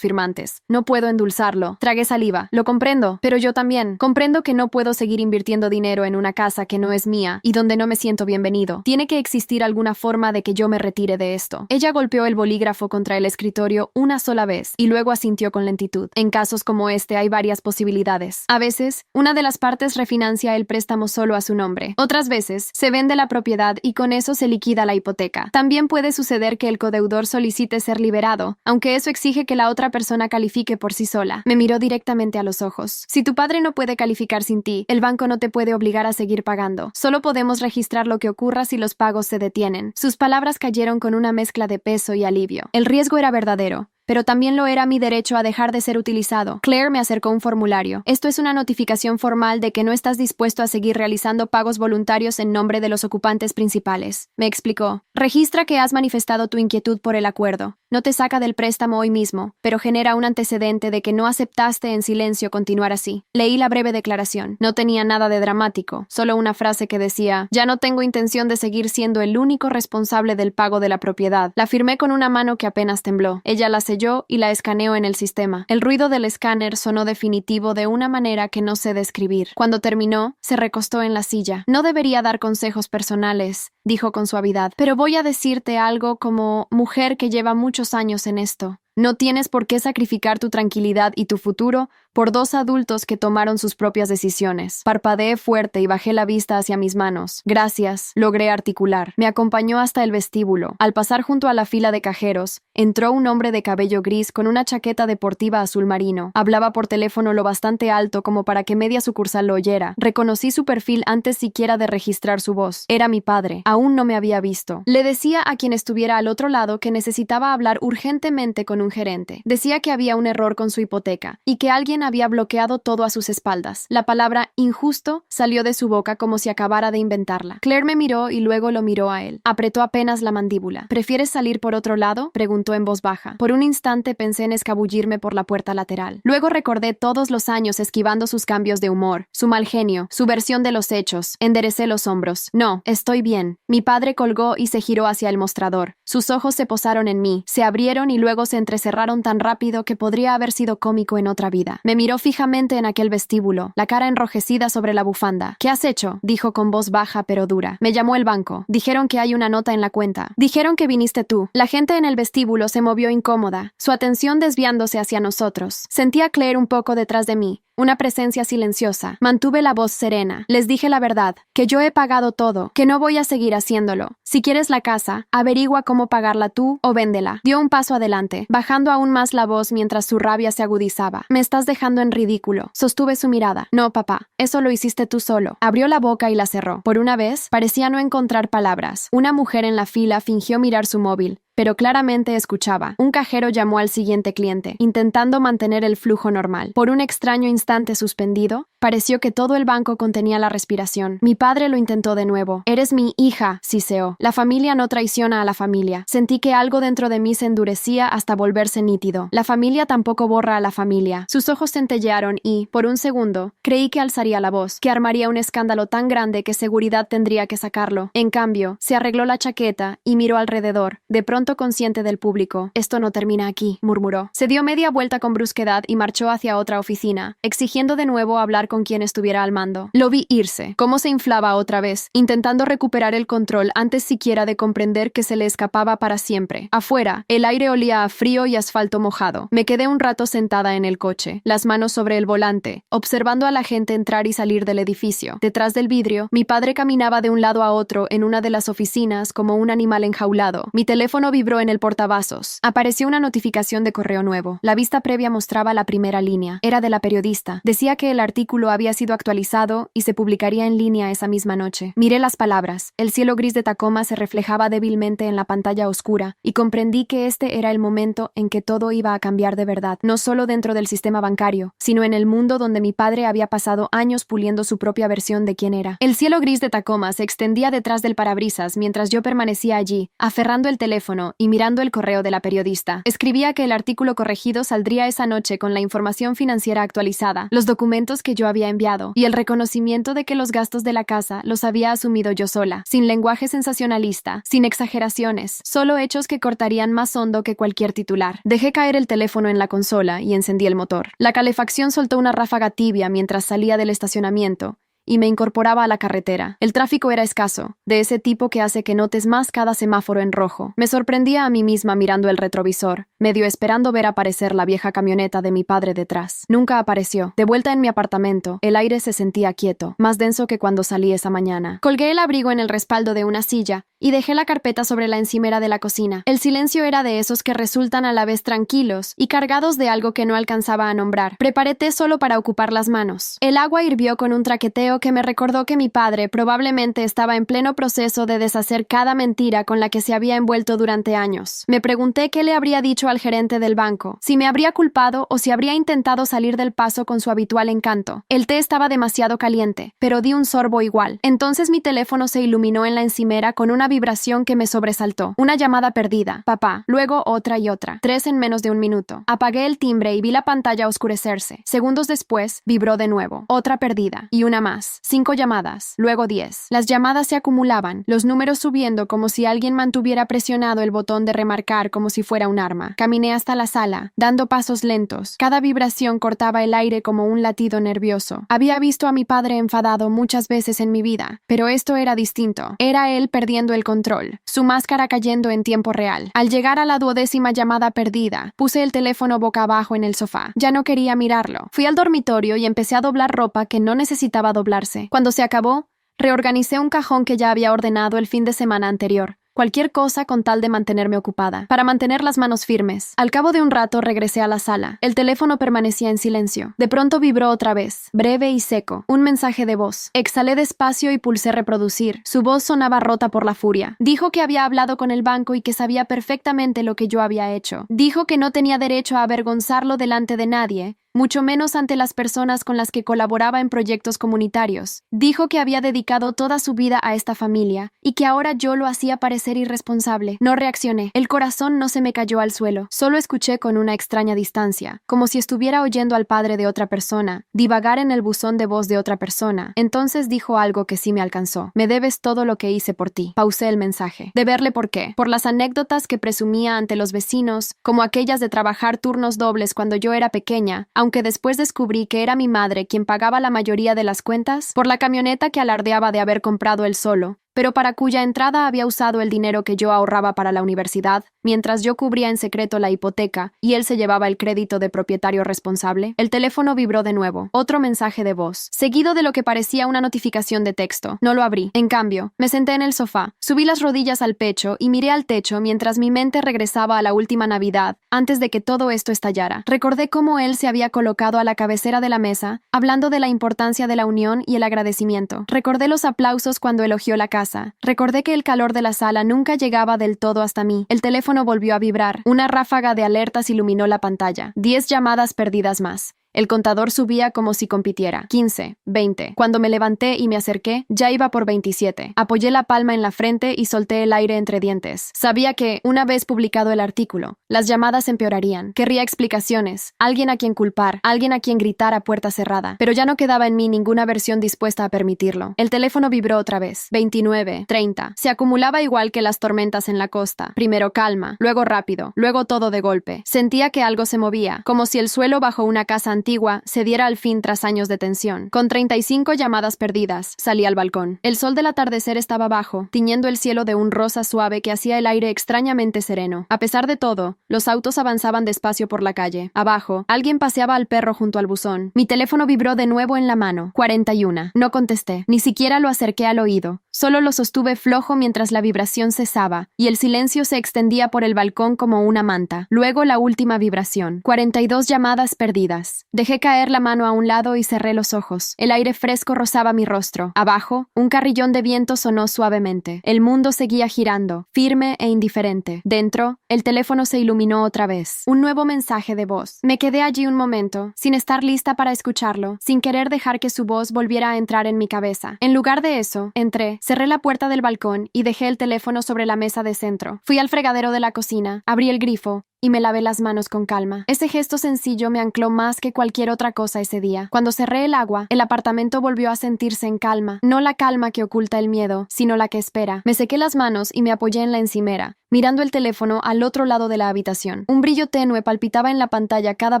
firmantes. No puedo endulzarlo. Tragué saliva. Lo comprendo, pero yo también. Comprendo que no puedo seguir invirtiendo dinero en una casa que no es mía y donde no me siento bienvenido. Tiene que existir alguna forma de que yo me retire de esto. Ella golpeó el bolígrafo contra el escritorio una sola vez y luego asintió con lentitud. En casos como este hay varias posibilidades. A veces, una de las partes refinancia el préstamo solo a su nombre. Otras veces, se vende la propiedad y con eso se liquida la hipoteca. También puede suceder que el codeudor solicite ser liberado, aunque eso exige que la otra persona califique por sí sola. Me miró directamente a los ojos. Si tu padre no puede calificar sin ti, el banco no te puede obligar a seguir pagando. Solo podemos registrar lo que ocurra si los pagos se detienen. Sus palabras cayeron con una mezcla de peso y alivio. El riesgo era verdadero, pero también lo era mi derecho a dejar de ser utilizado. Claire me acercó un formulario. Esto es una notificación formal de que no estás dispuesto a seguir realizando pagos voluntarios en nombre de los ocupantes principales. Me explicó. Registra que has manifestado tu inquietud por el acuerdo. No te saca del préstamo hoy mismo, pero genera un antecedente de que no aceptaste en silencio continuar así. Leí la breve declaración. No tenía nada de dramático, solo una frase que decía: ya no tengo intención de seguir siendo el único responsable del pago de la propiedad. La firmé con una mano que apenas tembló. Ella la selló y la escaneó en el sistema. El ruido del escáner sonó definitivo de una manera que no sé describir. Cuando terminó, se recostó en la silla. No debería dar consejos personales, dijo con suavidad, pero voy a decirte algo como mujer que lleva muchos años en esto. No tienes por qué sacrificar tu tranquilidad y tu futuro por 2 adultos que tomaron sus propias decisiones. Parpadeé fuerte y bajé la vista hacia mis manos. Gracias, logré articular. Me acompañó hasta el vestíbulo. Al pasar junto a la fila de cajeros, entró un hombre de cabello gris con una chaqueta deportiva azul marino. Hablaba por teléfono lo bastante alto como para que media sucursal lo oyera. Reconocí su perfil antes siquiera de registrar su voz. Era mi padre. Aún no me había visto. Le decía a quien estuviera al otro lado que necesitaba hablar urgentemente con un gerente. Decía que había un error con su hipoteca y que alguien había bloqueado todo a sus espaldas. La palabra injusto salió de su boca como si acabara de inventarla. Claire me miró y luego lo miró a él. Apretó apenas la mandíbula. ¿Prefieres salir por otro lado?, preguntó en voz baja. Por un instante pensé en escabullirme por la puerta lateral. Luego recordé todos los años esquivando sus cambios de humor, su mal genio, su versión de los hechos. Enderecé los hombros. No, estoy bien. Mi padre colgó y se giró hacia el mostrador. Sus ojos se posaron en mí, se abrieron y luego se entrecerraron tan rápido que podría haber sido cómico en otra vida. Me miró fijamente en aquel vestíbulo, la cara enrojecida sobre la bufanda. ¿Qué has hecho?, dijo con voz baja pero dura. Me llamó el banco. Dijeron que hay una nota en la cuenta. Dijeron que viniste tú. La gente en el vestíbulo se movió incómoda, su atención desviándose hacia nosotros. Sentí a Claire un poco detrás de mí. Una presencia silenciosa. Mantuve la voz serena. Les dije la verdad, que yo he pagado todo, que no voy a seguir haciéndolo. Si quieres la casa, averigua cómo pagarla tú o véndela. Dio un paso adelante, bajando aún más la voz mientras su rabia se agudizaba. Me estás dejando en ridículo. Sostuve su mirada. No, papá, eso lo hiciste tú solo. Abrió la boca y la cerró. Por una vez, parecía no encontrar palabras. Una mujer en la fila fingió mirar su móvil, pero claramente escuchaba. Un cajero llamó al siguiente cliente, intentando mantener el flujo normal. Por un extraño instante suspendido, pareció que todo el banco contenía la respiración. Mi padre lo intentó de nuevo. «Eres mi hija», siseó. La familia no traiciona a la familia. Sentí que algo dentro de mí se endurecía hasta volverse nítido. La familia tampoco borra a la familia. Sus ojos centellearon y, por un segundo, creí que alzaría la voz, que armaría un escándalo tan grande que seguridad tendría que sacarlo. En cambio, se arregló la chaqueta y miró alrededor, de pronto consciente del público. «Esto no termina aquí», murmuró. Se dio media vuelta con brusquedad y marchó hacia otra oficina, exigiendo de nuevo hablar con quien estuviera al mando. Lo vi irse, cómo se inflaba otra vez, intentando recuperar el control antes siquiera de comprender que se le escapaba para siempre. Afuera, el aire olía a frío y asfalto mojado. Me quedé un rato sentada en el coche, las manos sobre el volante, observando a la gente entrar y salir del edificio. Detrás del vidrio, mi padre caminaba de un lado a otro en una de las oficinas como un animal enjaulado. Mi teléfono vibró en el portavasos. Apareció una notificación de correo nuevo. La vista previa mostraba la primera línea. Era de la periodista. Decía que el artículo había sido actualizado y se publicaría en línea esa misma noche. Miré las palabras. El cielo gris de Tacoma se reflejaba débilmente en la pantalla oscura y comprendí que este era el momento en que todo iba a cambiar de verdad, no solo dentro del sistema bancario, sino en el mundo donde mi padre había pasado años puliendo su propia versión de quién era. El cielo gris de Tacoma se extendía detrás del parabrisas mientras yo permanecía allí, aferrando el teléfono y mirando el correo de la periodista. Escribía que el artículo corregido saldría esa noche con la información financiera actualizada, los documentos que yo había enviado y el reconocimiento de que los gastos de la casa los había asumido yo sola, sin lenguaje sensacionalista, sin exageraciones, solo hechos que cortarían más hondo que cualquier titular. Dejé caer el teléfono en la consola y encendí el motor. La calefacción soltó una ráfaga tibia mientras salía del estacionamiento y me incorporaba a la carretera. El tráfico era escaso, de ese tipo que hace que notes más cada semáforo en rojo. Me sorprendía a mí misma mirando el retrovisor, medio esperando ver aparecer la vieja camioneta de mi padre detrás. Nunca apareció. De vuelta en mi apartamento, el aire se sentía quieto, más denso que cuando salí esa mañana. Colgué el abrigo en el respaldo de una silla y dejé la carpeta sobre la encimera de la cocina. El silencio era de esos que resultan a la vez tranquilos y cargados de algo que no alcanzaba a nombrar. Preparé té solo para ocupar las manos. El agua hirvió con un traqueteo que me recordó que mi padre probablemente estaba en pleno proceso de deshacer cada mentira con la que se había envuelto durante años. Me pregunté qué le habría dicho al gerente del banco, si me habría culpado o si habría intentado salir del paso con su habitual encanto. El té estaba demasiado caliente, pero di un sorbo igual. Entonces mi teléfono se iluminó en la encimera con una vibración que me sobresaltó. Una llamada perdida. Papá. Luego otra y otra. 3 en menos de un minuto. Apagué el timbre y vi la pantalla oscurecerse. Segundos después, vibró de nuevo. Otra perdida. Y una más. 5 llamadas, luego 10. Las llamadas se acumulaban, los números subiendo como si alguien mantuviera presionado el botón de remarcar como si fuera un arma. Caminé hasta la sala, dando pasos lentos. Cada vibración cortaba el aire como un latido nervioso. Había visto a mi padre enfadado muchas veces en mi vida, pero esto era distinto. Era él perdiendo el control, su máscara cayendo en tiempo real. Al llegar a la 12ª llamada perdida, puse el teléfono boca abajo en el sofá. Ya no quería mirarlo. Fui al dormitorio y empecé a doblar ropa que no necesitaba doblarse. Cuando se acabó, reorganicé un cajón que ya había ordenado el fin de semana anterior. Cualquier cosa con tal de mantenerme ocupada, para mantener las manos firmes. Al cabo de un rato regresé a la sala. El teléfono permanecía en silencio. De pronto vibró otra vez, breve y seco. Un mensaje de voz. Exhalé despacio y pulsé reproducir. Su voz sonaba rota por la furia. Dijo que había hablado con el banco y que sabía perfectamente lo que yo había hecho. Dijo que no tenía derecho a avergonzarlo delante de nadie, mucho menos ante las personas con las que colaboraba en proyectos comunitarios. Dijo que había dedicado toda su vida a esta familia y que ahora yo lo hacía parecer irresponsable. No reaccioné. El corazón no se me cayó al suelo. Solo escuché con una extraña distancia, como si estuviera oyendo al padre de otra persona, divagar en el buzón de voz de otra persona. Entonces dijo algo que sí me alcanzó. Me debes todo lo que hice por ti. Pausé el mensaje. ¿Deberle por qué? Por las anécdotas que presumía ante los vecinos, como aquellas de trabajar turnos dobles cuando yo era pequeña, aunque después descubrí que era mi madre quien pagaba la mayoría de las cuentas, por la camioneta que alardeaba de haber comprado él solo, pero para cuya entrada había usado el dinero que yo ahorraba para la universidad, mientras yo cubría en secreto la hipoteca y él se llevaba el crédito de propietario responsable. El teléfono vibró de nuevo. Otro mensaje de voz, seguido de lo que parecía una notificación de texto. No lo abrí. En cambio, me senté en el sofá, subí las rodillas al pecho y miré al techo mientras mi mente regresaba a la última Navidad, antes de que todo esto estallara. Recordé cómo él se había colocado a la cabecera de la mesa, hablando de la importancia de la unión y el agradecimiento. Recordé los aplausos cuando elogió la casa, casa. Recordé que el calor de la sala nunca llegaba del todo hasta mí. El teléfono volvió a vibrar. Una ráfaga de alertas iluminó la pantalla. 10 llamadas perdidas más. El contador subía como si compitiera. 15, 20. Cuando me levanté y me acerqué, ya iba por 27. Apoyé la palma en la frente y solté el aire entre dientes. Sabía que, una vez publicado el artículo, las llamadas empeorarían. Querría explicaciones, alguien a quien culpar, alguien a quien gritar a puerta cerrada. Pero ya no quedaba en mí ninguna versión dispuesta a permitirlo. El teléfono vibró otra vez. 29, 30. Se acumulaba igual que las tormentas en la costa. Primero calma, luego rápido, luego todo de golpe. Sentía que algo se movía, como si el suelo bajo una casa antigua se diera al fin tras años de tensión. Con 35 llamadas perdidas, salí al balcón. El sol del atardecer estaba bajo, tiñendo el cielo de un rosa suave que hacía el aire extrañamente sereno. A pesar de todo, los autos avanzaban despacio por la calle. Abajo, alguien paseaba al perro junto al buzón. Mi teléfono vibró de nuevo en la mano. 41. No contesté, ni siquiera lo acerqué al oído. Solo lo sostuve flojo mientras la vibración cesaba, y el silencio se extendía por el balcón como una manta. Luego la última vibración. 42 llamadas perdidas. Dejé caer la mano a un lado y cerré los ojos. El aire fresco rozaba mi rostro. Abajo, un carrillón de viento sonó suavemente. El mundo seguía girando, firme e indiferente. Dentro, el teléfono se iluminó otra vez. Un nuevo mensaje de voz. Me quedé allí un momento, sin estar lista para escucharlo, sin querer dejar que su voz volviera a entrar en mi cabeza. En lugar de eso, entré, cerré la puerta del balcón y dejé el teléfono sobre la mesa de centro. Fui al fregadero de la cocina, abrí el grifo y me lavé las manos con calma. Ese gesto sencillo me ancló más que cualquier otra cosa ese día. Cuando cerré el agua, el apartamento volvió a sentirse en calma. No la calma que oculta el miedo, sino la que espera. Me sequé las manos y me apoyé en la encimera, mirando el teléfono al otro lado de la habitación. Un brillo tenue palpitaba en la pantalla cada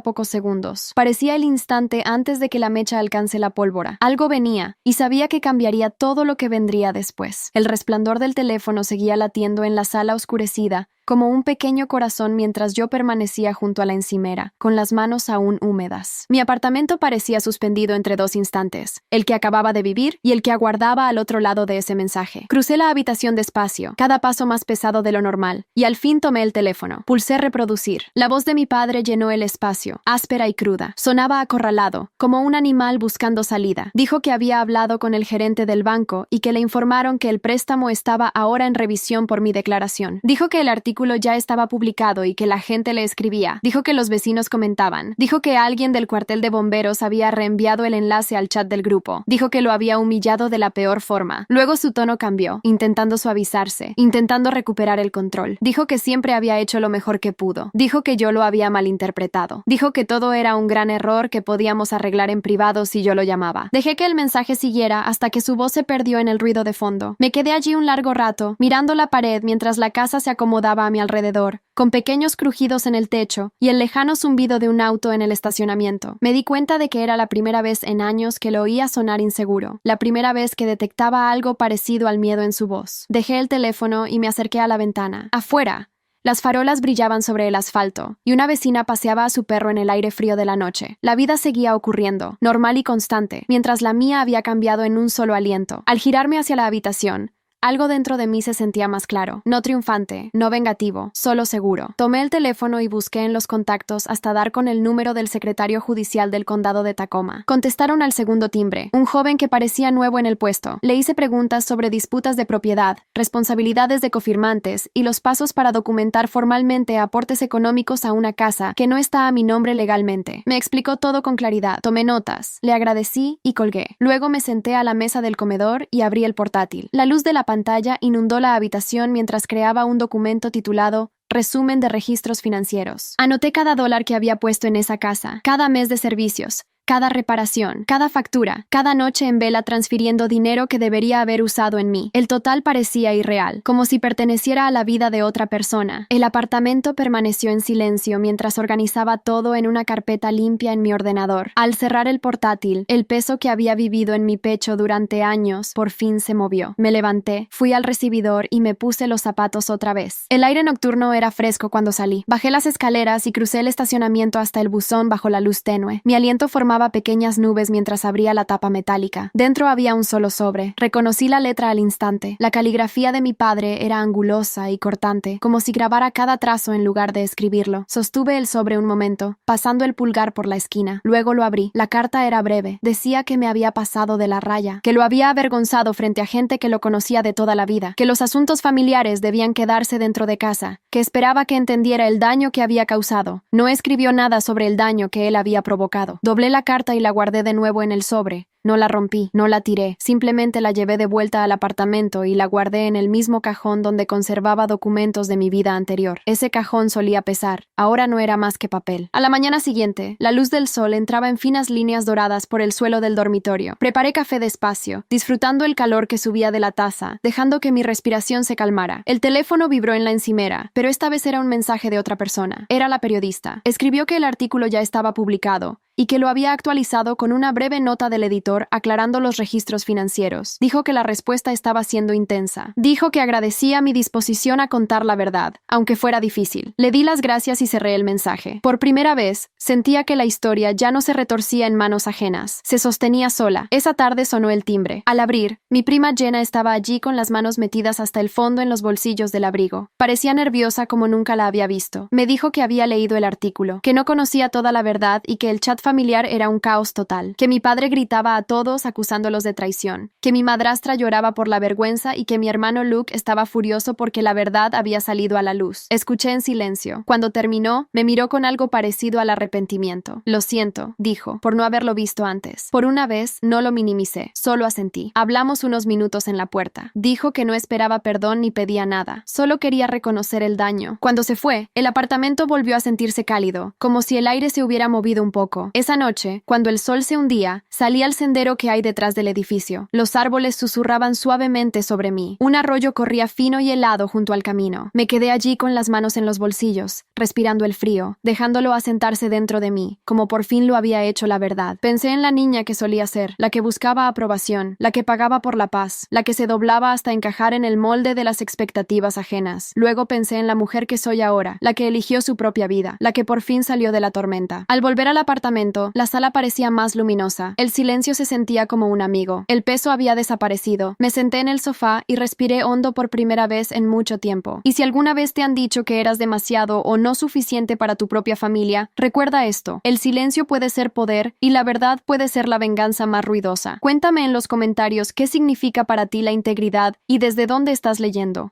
pocos segundos. Parecía el instante antes de que la mecha alcance la pólvora. Algo venía, y sabía que cambiaría todo lo que vendría después. El resplandor del teléfono seguía latiendo en la sala oscurecida, como un pequeño corazón mientras yo permanecía junto a la encimera, con las manos aún húmedas. Mi apartamento parecía suspendido entre dos instantes, el que acababa de vivir y el que aguardaba al otro lado de ese mensaje. Crucé la habitación despacio, cada paso más pesado de lo normal, y al fin tomé el teléfono. Pulsé reproducir. La voz de mi padre llenó el espacio, áspera y cruda. Sonaba acorralado, como un animal buscando salida. Dijo que había hablado con el gerente del banco y que le informaron que el préstamo estaba ahora en revisión por mi declaración. Dijo que el artículo ya estaba publicado y que la gente le escribía. Dijo que los vecinos comentaban. Dijo que alguien del cuartel de bomberos había reenviado el enlace al chat del grupo. Dijo que lo había humillado de la peor forma. Luego su tono cambió, intentando suavizarse, intentando recuperar el control. Dijo que siempre había hecho lo mejor que pudo. Dijo que yo lo había malinterpretado. Dijo que todo era un gran error que podíamos arreglar en privado si yo lo llamaba. Dejé que el mensaje siguiera hasta que su voz se perdió en el ruido de fondo. Me quedé allí un largo rato, mirando la pared mientras la casa se acomodaba a mi alrededor, con pequeños crujidos en el techo y el lejano zumbido de un auto en el estacionamiento. Me di cuenta de que era la primera vez en años que lo oía sonar inseguro, la primera vez que detectaba algo parecido al miedo en su voz. Dejé el teléfono y me acerqué a la ventana. Afuera, las farolas brillaban sobre el asfalto, y una vecina paseaba a su perro en el aire frío de la noche. La vida seguía ocurriendo, normal y constante, mientras la mía había cambiado en un solo aliento. Al girarme hacia la habitación, algo dentro de mí se sentía más claro, no triunfante, no vengativo, solo seguro. Tomé el teléfono y busqué en los contactos hasta dar con el número del secretario judicial del condado de Tacoma. Contestaron al segundo timbre, un joven que parecía nuevo en el puesto. Le hice preguntas sobre disputas de propiedad, responsabilidades de cofirmantes y los pasos para documentar formalmente aportes económicos a una casa que no está a mi nombre legalmente. Me explicó todo con claridad. Tomé notas, le agradecí y colgué. Luego me senté a la mesa del comedor y abrí el portátil. La luz de la pantalla inundó la habitación mientras creaba un documento titulado Resumen de registros financieros. Anoté cada dólar que había puesto en esa casa, cada mes de servicios, cada reparación, cada factura, cada noche en vela transfiriendo dinero que debería haber usado en mí. El total parecía irreal, como si perteneciera a la vida de otra persona. El apartamento permaneció en silencio mientras organizaba todo en una carpeta limpia en mi ordenador. Al cerrar el portátil, el peso que había vivido en mi pecho durante años por fin se movió. Me levanté, fui al recibidor y me puse los zapatos otra vez. El aire nocturno era fresco cuando salí. Bajé las escaleras y crucé el estacionamiento hasta el buzón bajo la luz tenue. Mi aliento formaba formaba pequeñas nubes mientras abría la tapa metálica. Dentro había un solo sobre. Reconocí la letra al instante. La caligrafía de mi padre era angulosa y cortante, como si grabara cada trazo en lugar de escribirlo. Sostuve el sobre un momento, pasando el pulgar por la esquina. Luego lo abrí. La carta era breve. Decía que me había pasado de la raya, que lo había avergonzado frente a gente que lo conocía de toda la vida, que los asuntos familiares debían quedarse dentro de casa, que esperaba que entendiera el daño que había causado. No escribió nada sobre el daño que él había provocado. Doblé la carta y la guardé de nuevo en el sobre. No la rompí, no la tiré, simplemente la llevé de vuelta al apartamento y la guardé en el mismo cajón donde conservaba documentos de mi vida anterior. Ese cajón solía pesar, ahora no era más que papel. A la mañana siguiente, la luz del sol entraba en finas líneas doradas por el suelo del dormitorio. Preparé café despacio, disfrutando el calor que subía de la taza, dejando que mi respiración se calmara. El teléfono vibró en la encimera, pero esta vez era un mensaje de otra persona. Era la periodista. Escribió que el artículo ya estaba publicado y que lo había actualizado con una breve nota del editor aclarando los registros financieros. Dijo que la respuesta estaba siendo intensa. Dijo que agradecía mi disposición a contar la verdad, aunque fuera difícil. Le di las gracias y cerré el mensaje. Por primera vez, sentía que la historia ya no se retorcía en manos ajenas. Se sostenía sola. Esa tarde sonó el timbre. Al abrir, mi prima Jenna estaba allí con las manos metidas hasta el fondo en los bolsillos del abrigo. Parecía nerviosa como nunca la había visto. Me dijo que había leído el artículo, que no conocía toda la verdad y que el chat familiar era un caos total, que mi padre gritaba a todos acusándolos de traición, que mi madrastra lloraba por la vergüenza y que mi hermano Luke estaba furioso porque la verdad había salido a la luz. Escuché en silencio. Cuando terminó, me miró con algo parecido al arrepentimiento. Lo siento, dijo, por no haberlo visto antes. Por una vez, no lo minimicé, solo asentí. Hablamos unos minutos en la puerta. Dijo que no esperaba perdón ni pedía nada, solo quería reconocer el daño. Cuando se fue, el apartamento volvió a sentirse cálido, como si el aire se hubiera movido un poco. Esa noche, cuando el sol se hundía, salí al sendero que hay detrás del edificio. Los árboles susurraban suavemente sobre mí. Un arroyo corría fino y helado junto al camino. Me quedé allí con las manos en los bolsillos, respirando el frío, dejándolo asentarse dentro de mí, como por fin lo había hecho la verdad. Pensé en la niña que solía ser, la que buscaba aprobación, la que pagaba por la paz, la que se doblaba hasta encajar en el molde de las expectativas ajenas. Luego pensé en la mujer que soy ahora, la que eligió su propia vida, la que por fin salió de la tormenta. Al volver al apartamento, la sala parecía más luminosa. El silencio se sentía como un amigo. El peso había desaparecido. Me senté en el sofá y respiré hondo por primera vez en mucho tiempo. Y si alguna vez te han dicho que eras demasiado o no suficiente para tu propia familia, recuerda esto. El silencio puede ser poder y la verdad puede ser la venganza más ruidosa. Cuéntame en los comentarios qué significa para ti la integridad y desde dónde estás leyendo.